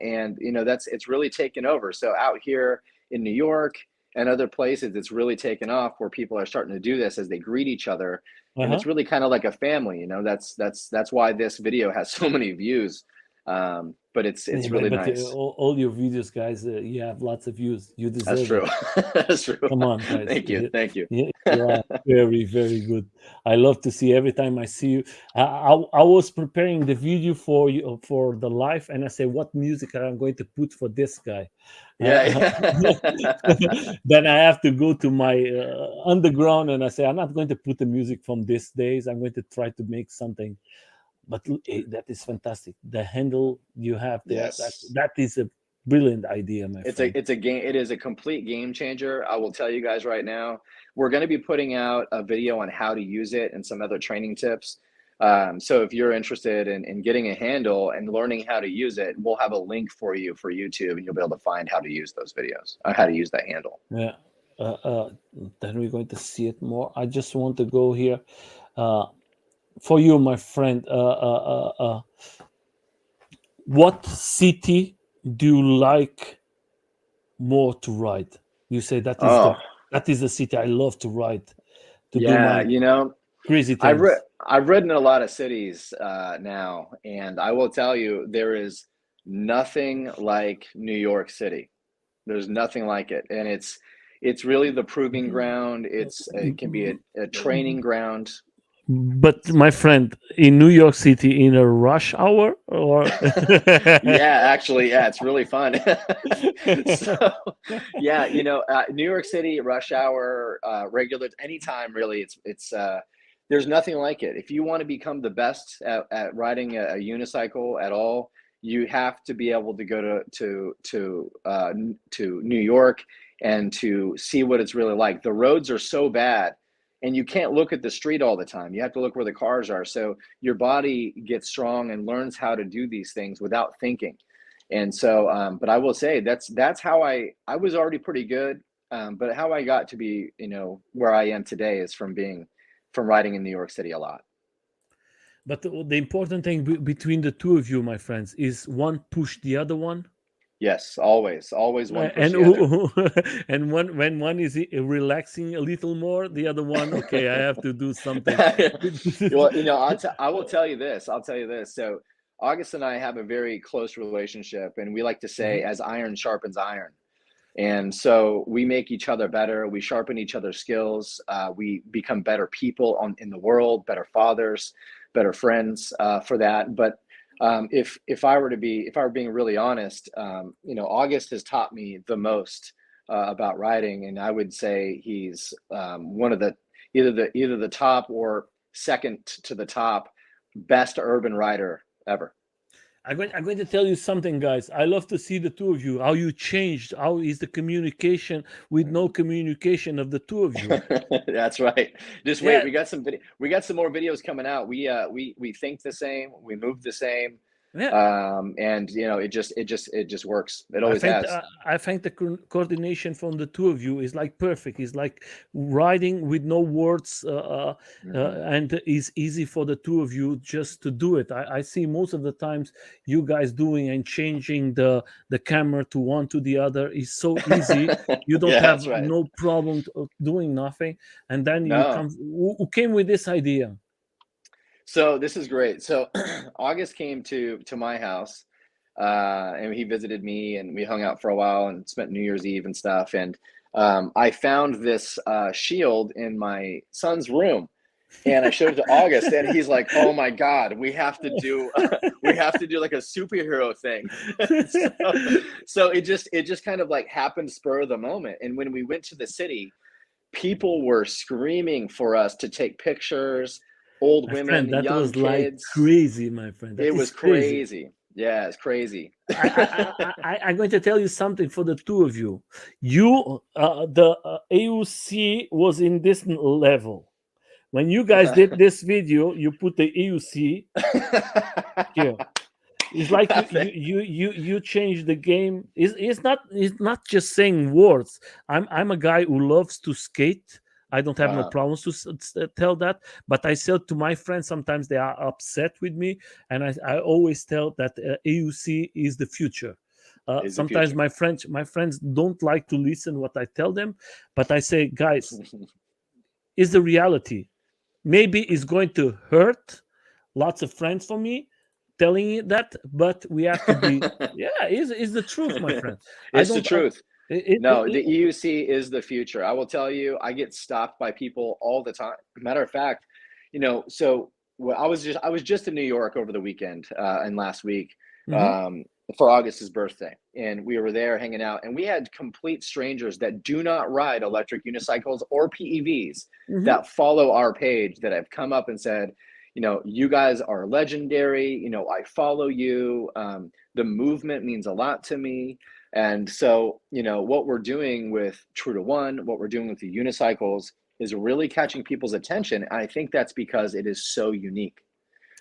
and that's it's really taken over. So out here in New York, and other places it's really taken off where people are starting to do this as they greet each other, and Uh-huh. it's really kind of like a family. That's why this video has so many views. But Yeah, it's really but nice. all your videos, guys, you have lots of views. You That's deserve true. it. That's true. Come on, guys. Thank you, thank you. You are very, very good. I love to see every time I see you. I was preparing the video for you for the live, and I say, what music am I going to put for this guy? Uh, Yeah. then I have to go to my underground, and I say, I'm not going to put the music from these days. I'm going to try to make something. But that is fantastic. The handle you have there, Yes. that is a brilliant idea, my friend. It's a game. It is a complete game changer. I will tell you guys right now. We're going to be putting out a video on how to use it and some other training tips. So if you're interested in getting a handle and learning how to use it, we'll have a link for you for YouTube, and you'll be able to find how to use those videos, how to use that handle. Yeah. Uh, uh, then we're going to see it more. I just want to go here. Uh, for you, my friend, what city do you like more to ride? You say Oh, that is the city I love to ride to do yeah. my crazy things. I've ridden in a lot of cities now, and I will tell you there is nothing like New York City. There's nothing like it, and it's really the proving ground. It can be a training ground. But my friend, in New York City, in a rush hour, or Yeah, actually, yeah, it's really fun. So, yeah, New York City rush hour, regular, anytime really. It's there's nothing like it. If you want to become the best at riding a unicycle at all, you have to be able to go to New York and to see what it's really like. The roads are so bad, and you can't look at the street all the time. You have to look where the cars are. So your body gets strong and learns how to do these things without thinking. And so, but I will say that's how I was already pretty good. But how I got to be, where I am today is from riding in New York City a lot. but the important thing between the two of you, my friends, is one push the other one. Yes, always one push And the other. and one when one is relaxing a little more, the other one, okay, I have to do something. Well, I will tell you this. I'll tell you this. So August and I have a very close relationship, and we like to say, Mhm. as iron sharpens iron. And so we make each other better. We sharpen each other's skills. We become better people in the world, better fathers, better friends for that. But if I were being really honest, August has taught me the most about riding, and I would say he's one of the either the top or second to the top best urban rider ever. I'm going to tell you something, guys. I love to see the two of you, how you changed, how is the communication with no communication of the two of you. That's right. Just wait. Yeah, We got some more videos coming out. We think the same. We move the same. yeah. And it just works. It I always think has. I think the coordination from the two of you is like perfect. It's like writing with no words, Hmm. and is easy for the two of you just to do it. I see most of the times you guys doing and changing the camera to one to the other is so easy. You don't Yeah, have that's right. no problem doing nothing, and then you No. come. Who came with this idea? So this is great. So August came to my house, and he visited me, and we hung out for a while and spent New Year's Eve and stuff. And I found this shield in my son's room, and I showed it to August, and he's like, "Oh my God, we have to do we have to do like a superhero thing." so, so it just kind of like happened spur of the moment. And when we went to the city, people were screaming for us to take pictures, old My friend, women, that young was like kids. crazy, my friend. It That is was crazy. crazy. Yeah, it's crazy. I'm going to tell you something for the two of you. The AUC was in this level. When you guys did this video, you put the AUC here. It's like you changed the game. It's not just saying words. I'm a guy who loves to skate. I don't have no Uh, problems to tell that. But I said to my friends sometimes they are upset with me, and I always tell that AUC is the future. Is the Sometimes future. my friends don't like to listen what I tell them, but I say, guys, is the reality. Maybe it's going to hurt lots of friends for me telling you that, but we have to be. Yeah, is the truth, my friend. I It's the don't. truth. No, the It, EUC is the future. I will tell you, I get stopped by people all the time. Matter of fact, so well, I was just in New York over the weekend and last week mhm, um, for August's birthday, and we were there hanging out, and we had complete strangers that do not ride electric unicycles or PEVs mhm. that follow our page that have come up and said, you guys are legendary. I follow you. The movement means a lot to me. And so, what we're doing with True2One, what we're doing with the unicycles is really catching people's attention. And I think that's because it is so unique.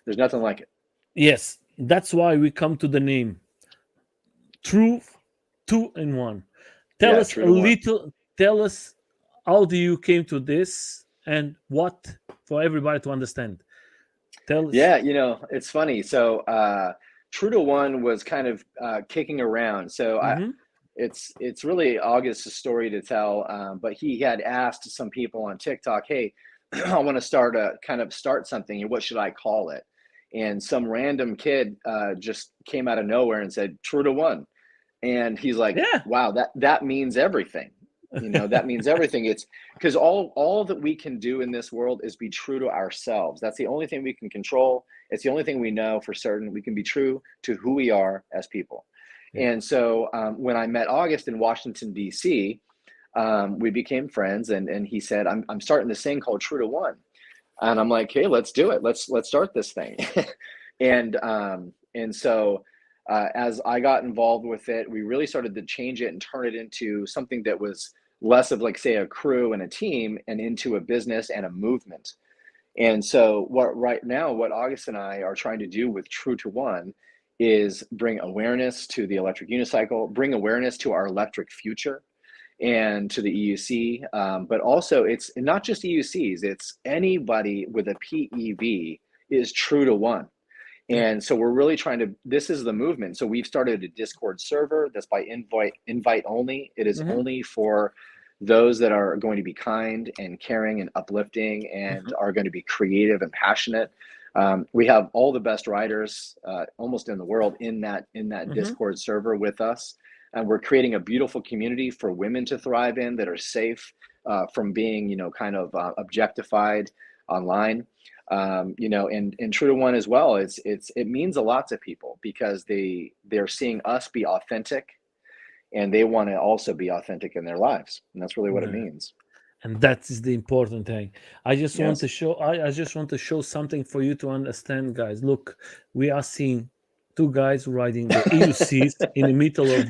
There's nothing like it. Yes, that's why we come to the name Truth, Two in One. Tell Yeah, us a True2One. little. Tell us how do you came to this and what for everybody to understand. Tell us. Yeah, it's funny. So, True2One was kind of kicking around. So Mm-hmm, it's really August's story to tell. But he had asked some people on TikTok, "Hey, I want to start something. What should I call it?" And some random kid just came out of nowhere and said True2One, and he's like, yeah. "Wow, that means everything." That means everything. It's because all that we can do in this world is be true to ourselves. That's the only thing we can control. It's the only thing we know for certain. We can be true to who we are as people. Yeah. And so when I met August in Washington, D.C., we became friends, and he said, I'm starting this thing called True2One. And I'm like, hey, let's do it. Let's start this thing. And so as I got involved with it, we really started to change it and turn it into something that was less of, like, say, a crew and a team, and into a business and a movement. And so what August and I are trying to do with True2One is bring awareness to the electric unicycle, bring awareness to our electric future and to the EUC. But also, it's not just EUCs, it's anybody with a PEV is True2One. Yeah. And so we're really trying to, this is the movement. So we've started a Discord server that's by invite only. It is Mm-hmm, only for those that are going to be kind and caring and uplifting and mm-hmm, are going to be creative and passionate. We have all the best writers almost in the world in that mm-hmm. Discord server with us, and we're creating a beautiful community for women to thrive in that are safe from being, kind of objectified online. And True2One as well. It means a lot to people because they're seeing us be authentic, and they want to also be authentic in their lives, and that's really what it Yeah. means. And that is the important thing. Yes. I just want to show something for you to understand, guys. Look, we are seeing two guys riding the AUCs in the middle of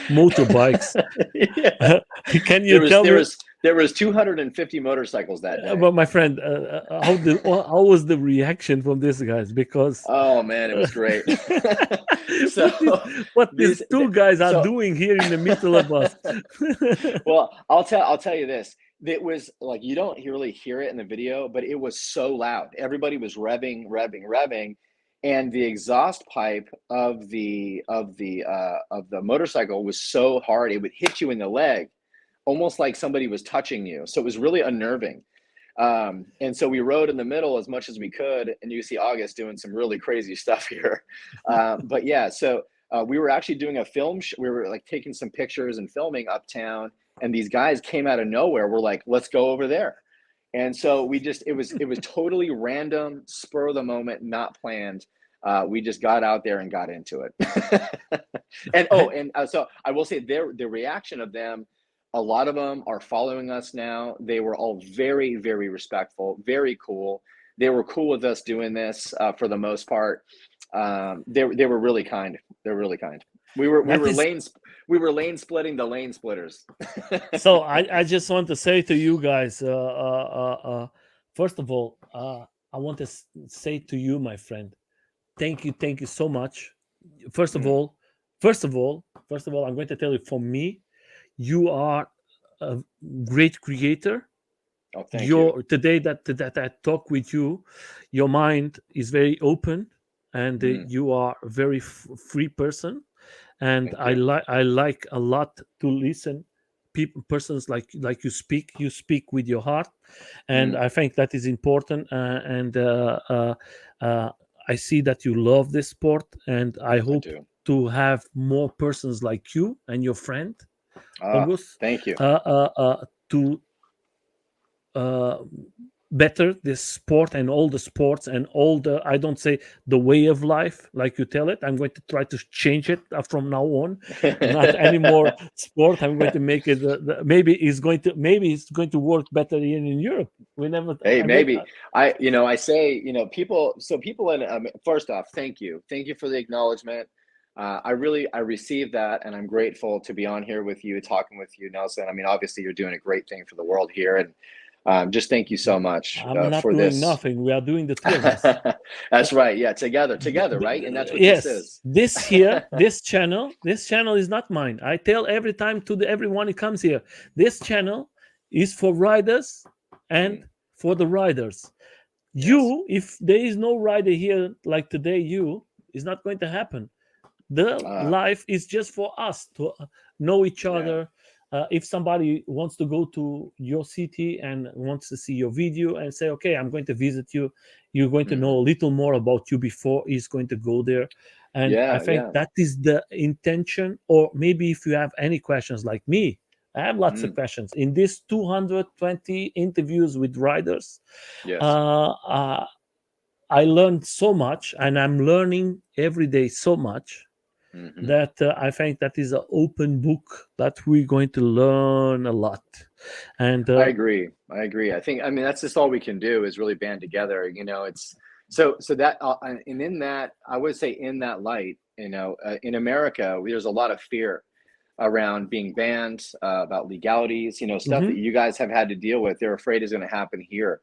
motorbikes. Yeah. Can you There was tell there me, was there was 250 motorcycles that day. but my friend, how was the reaction from these guys? Because Oh man, it was great. So what these what these these two guys are so doing here in the middle of us? well, I'll tell you this. It was like, you don't really hear it in the video, but it was so loud. Everybody was revving, revving, revving, and the exhaust pipe of the motorcycle was so hard it would hit you in the leg, almost like somebody was touching you. So it was really unnerving. And so we rode in the middle as much as we could, and you see August doing some really crazy stuff here. But yeah, so we were actually doing a film. We were like taking some pictures and filming uptown, and these guys came out of nowhere. We're like, let's go over there. And so it was totally random, spur of the moment, not planned. We just got out there and got into it. So I will say, the reaction of them, a lot of them are following us now. They were all very, very respectful, very cool. They were cool with us doing this for the most part. They were really kind. They're really kind. We were we That were is lanes we were lane splitting the lane splitters. so. I just want to say to you guys, first of all, I want to say to you, my friend, thank you so much. First of Mm. all, first of all, I'm going to tell you, for me, you are a great creator. Oh, thank you. Your today that I talk with you, your mind is very open, and Mm. you are a very free person. and Thank you. I like a lot to listen people persons like you speak with your heart, and Mm, I think that is important. And uh, I see that you love this sport, and I I hope do. to have more persons like you and your friend Ah, August thank you. to uh, better this sport and all the sports and all the, I don't say the way of life like you tell it. I'm going to try to change it from now on. Not anymore sport. I'm going to make it maybe it's going to work better in Europe. We never Hey, I'm going maybe I say, people, so people in, first off, thank you. Thank you for the acknowledgement. I received that, and I'm grateful to be on here with you, talking with you, Nelson. I mean, obviously, you're doing a great thing for the world here, and just thank you so much I'm not for doing this. nothing. We are doing the three of us. That's right. Yeah, together, right? And that's what this Yes, is. this here, this channel is not mine. I tell every time to everyone who comes here, this channel is for riders and Mm, for the riders. yes. You, if there is no rider here like today, you is not going to happen. The Uh, life is just for us to know each yeah. other. If somebody wants to go to your city and wants to see your video and say, okay, I'm going to visit you, you're going to know Hmm. a little more about you before he's going to go there. And I Yeah, think yeah. that is the intention. Or maybe if you have any questions like me, I have lots of Mm, questions in these 220 interviews with riders. yes. uh, uh, I learned so much, and I'm learning every day so much Hmm. that I think that is an open book that we're going to learn a lot. And I agree. I agree. I mean, that's just all we can do is really band together. It's so that, and in that, I would say, in that light, in America, there's a lot of fear around being banned, about legalities, stuff that mhm, you guys have had to deal with. They're afraid is going to happen here.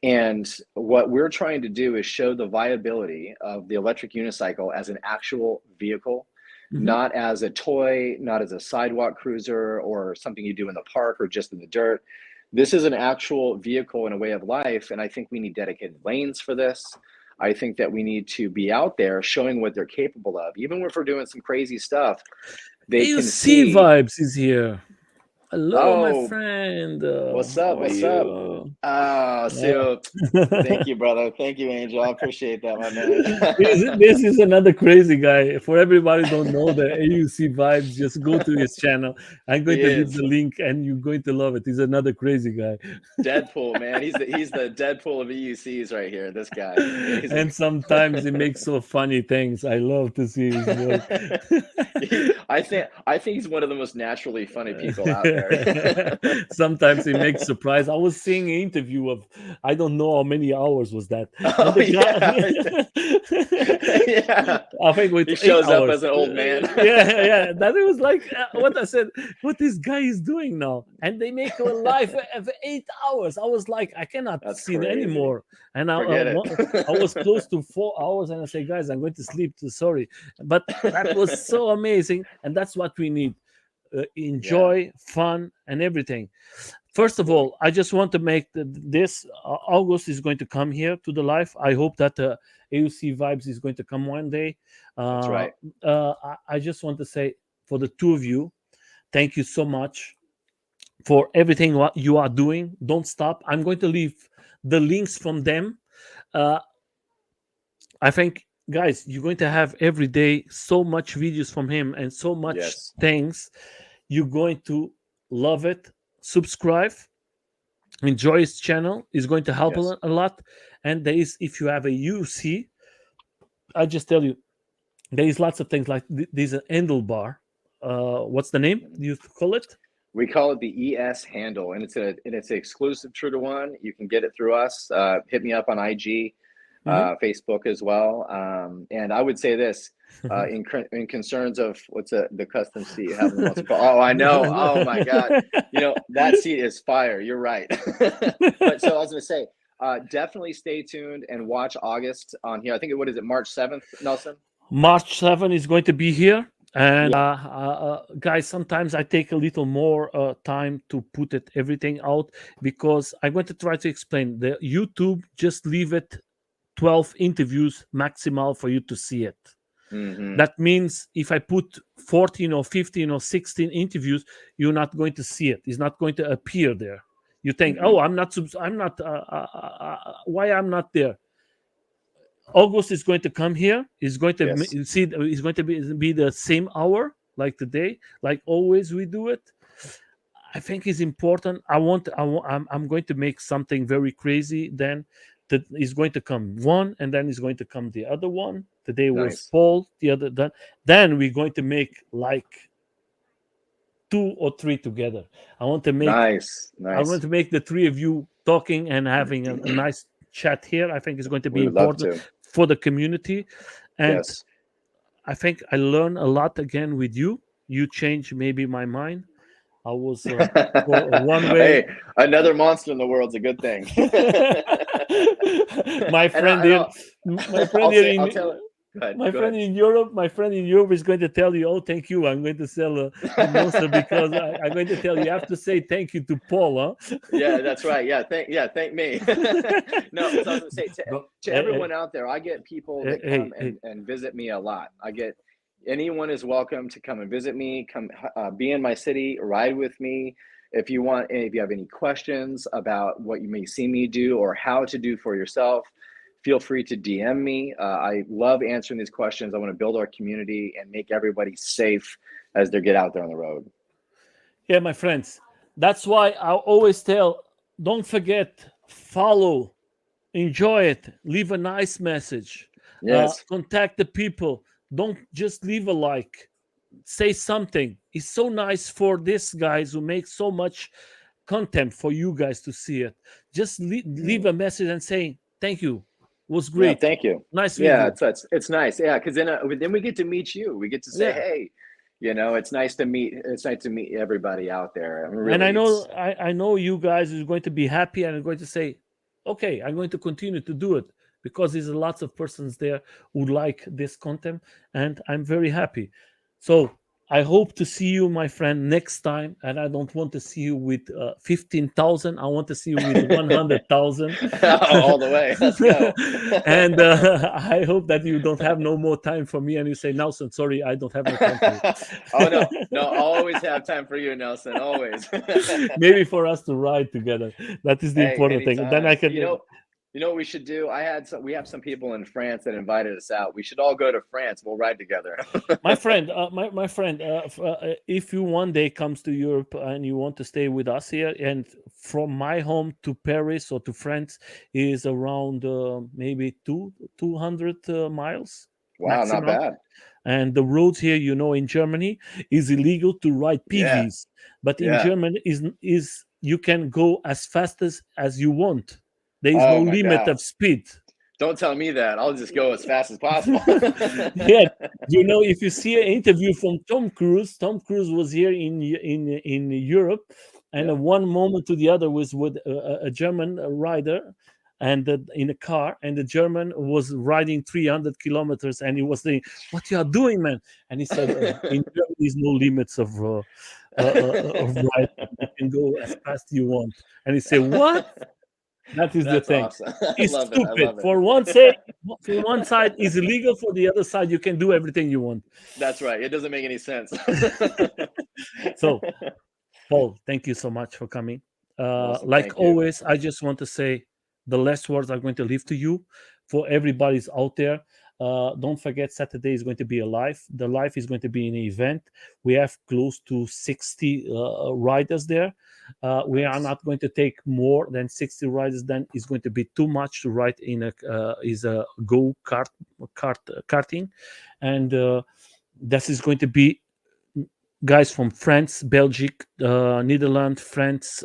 And what we're trying to do is show the viability of the electric unicycle as an actual vehicle, mhm. not as a toy, not as a sidewalk cruiser or something you do in the park or just in the dirt. This is an actual vehicle and a way of life. And I think we need dedicated lanes for this. I think that we need to be out there showing what they're capable of. Even if we're doing some crazy stuff, they can AUC see, vibes is here. Hello, my oh, friend. what's How up? are What's up? you? Ah, Uh, so thank you, brother. Thank you, Angel. I appreciate that, my man. this is another crazy guy. For everybody who don't know the AUC vibes, just go to his channel. I'm going He to leave is the link, and you're going to love it. He's another crazy guy. Deadpool, man. He's the Deadpool of EUCs right here. This guy, amazing. And sometimes he makes so funny things. I love to see his work. I think he's one of the most naturally funny people out there. Sometimes he makes surprise. I was seeing an interview of, I don't know how many hours was that, and Oh the guy, yeah, yeah. I think with He eight shows up hours. as an old man. Yeah, yeah. That it was like what I said. What this guy is doing now, and they make a live of 8 hours. I was like, I cannot That's see it crazy. anymore. And Forget it. I was close to 4 hours, and I say, guys, I'm going to sleep. Sorry, but that was so amazing, and that's what we need. Yeah, Enjoy, fun, and everything. First of absolutely. all, I just want to make this. August is going to come here to the live. I hope that AUC Vibes is going to come one day. That's Uh, right. I just want to say for the two of you, thank you so much for everything what you are doing. Don't stop. I'm going to leave the links from them. Uh, I think, guys, you're going to have every day so much videos from him and so much Yes. things. You're going to love it. Subscribe, enjoy his channel. It's going to help Yes. a lot. And there is, if you have a UC, I just tell you, there is lots of things like there's an handlebar. What's the name you call it? We call it the ES handle, and it's an exclusive True to One. You can get it through us. Hit me up on IG, Mhm. Facebook as well. And I would say this, in concerns of what's the custom seat you have in the most. Oh, I know. Oh my God, that seat is fire. You're right. But so I was gonna say, definitely stay tuned and watch August on here. I think, what is it, March 7th, Nelson? March 7 is going to be here. And Yeah. guys, sometimes I take a little more time to put it everything out because I'm going to try to explain. The YouTube just leave it 12 interviews maximal for you to see it. Mm-hmm. That means if I put 14 or 15 or 16 interviews, you're not going to see it. It's not going to appear there. You think, Mm-hmm. oh, I'm not, why I'm not there? August is going to come here. He's going to Yes. see. It's going to be the same hour like today, like always we do it. I think it's important. I'm going to make something very crazy. Then that is going to come one, and then is going to come the other one. Today was Nice. Paul. The other then we're going to make like two or three together. I want to make Nice. I want Nice. to make the three of you talking and having a nice chat here. I think it's going to be We would love important to. for the community, and Yes. I think I learn a lot again with you. You changed maybe my mind. I was for one way. Hey, another monster in the world's a good thing. my and friend here, my friend here I'll tell it. Go ahead. my Go friend ahead. in Europe, my friend in Europe is going to tell you, "Oh, thank you. I'm going to sell the monster because I'm going to tell you. You have to say thank you to Paul, Yeah, huh?" that's right. Thank me. No, so I was gonna say But, to everyone out there, I get people that come hey, and visit me a lot. I get anyone is welcome to come and visit me, come be in my city, ride with me. If you have any questions about what you may see me do or how to do for yourself, feel free to DM me. I love answering these questions. I want to build our community and make everybody safe as they get out there on the road. yeah, my friends. That's why I always tell, don't forget, follow, enjoy it, leave a nice message, Yes. contact the people. Don't just leave a like, say something. It's so nice for these guys who make so much content for you guys to see it. Just leave a message and say thank you. It was Yeah, great. thank you. Nice with Yeah, you. it's nice. Yeah, because then we get to meet you. We get to say, Yeah. hey, it's nice to meet. It's nice to meet everybody out there. I mean, And I really, know it's I know you guys is going to be happy and are going to say, okay, I'm going to continue to do it because there's lots of persons there who like this content, and I'm very happy. So I hope to see you, my friend, next time. And I don't want to see you with 15,000. I want to see you with 100,000. all the way. Let's go. And I hope that you don't have no more time for me and you say, Nelson, sorry, I don't have no time for Oh no, you. no, I'll always have time for you, Nelson. Always. Maybe for us to ride together. That is the Hey, important thing. Then I anytime. can. You know what we should do? We have some people in France that invited us out. We should all go to France. We'll ride together. My friend, my friend, if you one day comes to Europe and you want to stay with us here, and from my home to Paris or to France is around maybe 200 miles Wow, not maximum. bad. And the roads here, in Germany, is illegal to ride Yeah, PVs, but in yeah. Germany is you can go as fast as you want. There is no Oh my limit God. of speed. Don't tell me that. I'll just go as fast as possible. Yeah, if you see an interview from Tom Cruise was here in Europe, and Yeah. one moment to the other was with a German rider, and in a car, and the German was riding 300 kilometers, and he was saying, "What you are doing, man?" And he said, "In Germany, there's no limits of riding. You can go as fast you want." And he said, "What?" That is the That's thing. awesome. I It's love it. I stupid. love it. For one side is illegal, for the other side you can do everything you want. That's right. It doesn't make any sense. So, Paul, thank you so much for coming. Awesome. Like Thank you. always, I just want to say the last words I'm going to leave to you. For everybody's out there, don't forget Saturday is going to be a live. The live is going to be an event. We have close to 60 riders there. We are Nice. not going to take more than 60 riders. Then it's going to be too much to ride in a go karting, and this is going to be guys from France, Belgium, Netherlands, France.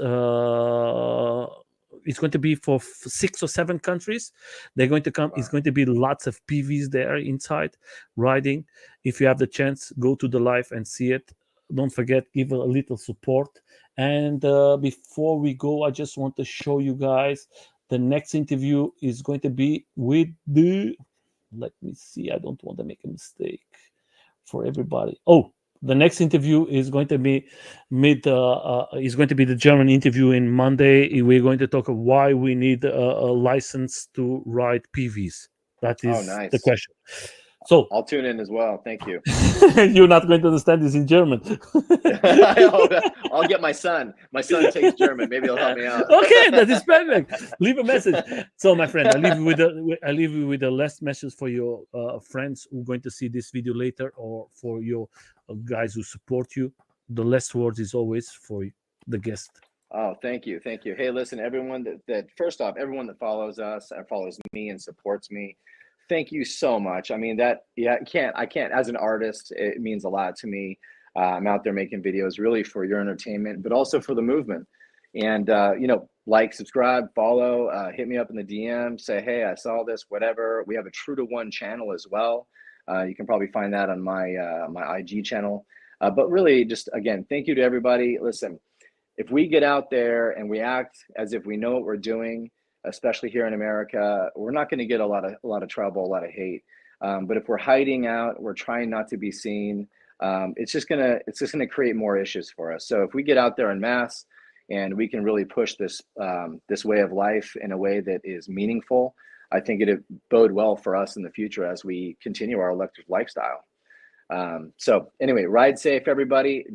It's going to be for 6 or 7 countries. They're going to come. It's Wow. going to be lots of PVs there inside riding. If you have the chance, go to the live and see it. Don't forget, give a little support. And before we go, I just want to show you guys the next interview is going to be with the. Let me see. I don't want to make a mistake for everybody. Oh, the next interview is going to be is going to be the German interview in Monday. We're going to talk about why we need a license to ride PVs. That Oh, is the nice. question. So I'll tune in as well. Thank you. you're not going to understand this in German. I'll get my son. My son takes German. Maybe he'll help me out. Okay, that is perfect. Leave a message. So, my friend, I leave you with the last message for your friends who are going to see this video later, or for your guys who support you. The last words is always for the guest. Oh, thank you. Thank you. Hey, listen, everyone that first off, everyone that follows us and follows me and supports me, thank you so much. I mean, I can't, as an artist, it means a lot to me. I'm out there making videos really for your entertainment, but also for the movement. And, like, subscribe, follow, hit me up in the DM, say, hey, I saw this, whatever. We have a true2one channel as well. You can probably find that on my IG channel. But really, just again, thank you to everybody. Listen, if we get out there and we act as if we know what we're doing, especially here in America, we're not going to get a lot of trouble, a lot of hate. But if we're hiding out, we're trying not to be seen. It's just gonna create more issues for us. So if we get out there en masse and we can really push this way of life in a way that is meaningful, I think it'd bode well for us in the future as we continue our electric lifestyle. So anyway, ride safe, everybody.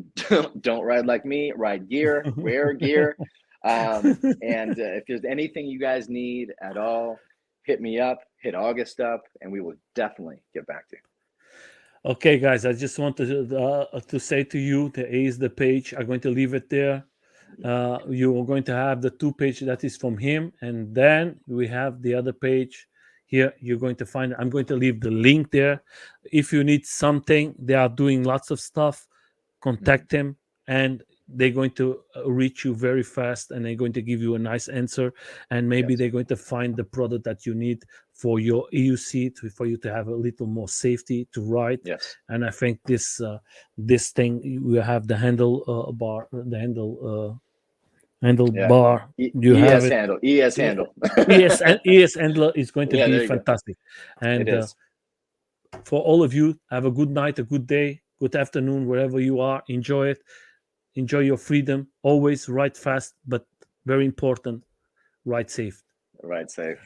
Don't ride like me. Ride gear. Wear gear. And if there's anything you guys need at all, hit me up. Hit August up, and we will definitely get back to you. Okay, guys, I just want to say to you, the A is the page. I'm going to leave it there. You are going to have the 2 page that is from him, and then we have the other page here. You're going to find, I'm going to leave the link there. If you need something, they are doing lots of stuff. Contact them, and they're going to reach you very fast, and they're going to give you a nice answer, and maybe Yes. they're going to find the product that you need for your EUC, for you to have a little more safety to ride. Yes. And I think this thing, you have the handle bar, the handle Yeah. bar. You have ES it. handle. ES handle. ES handler is going to Yeah, be there you go. fantastic. It And is. for all of you, have a good night, a good day, good afternoon, wherever you are. Enjoy it. Enjoy your freedom. Always ride fast, but very important, ride safe. Ride safe.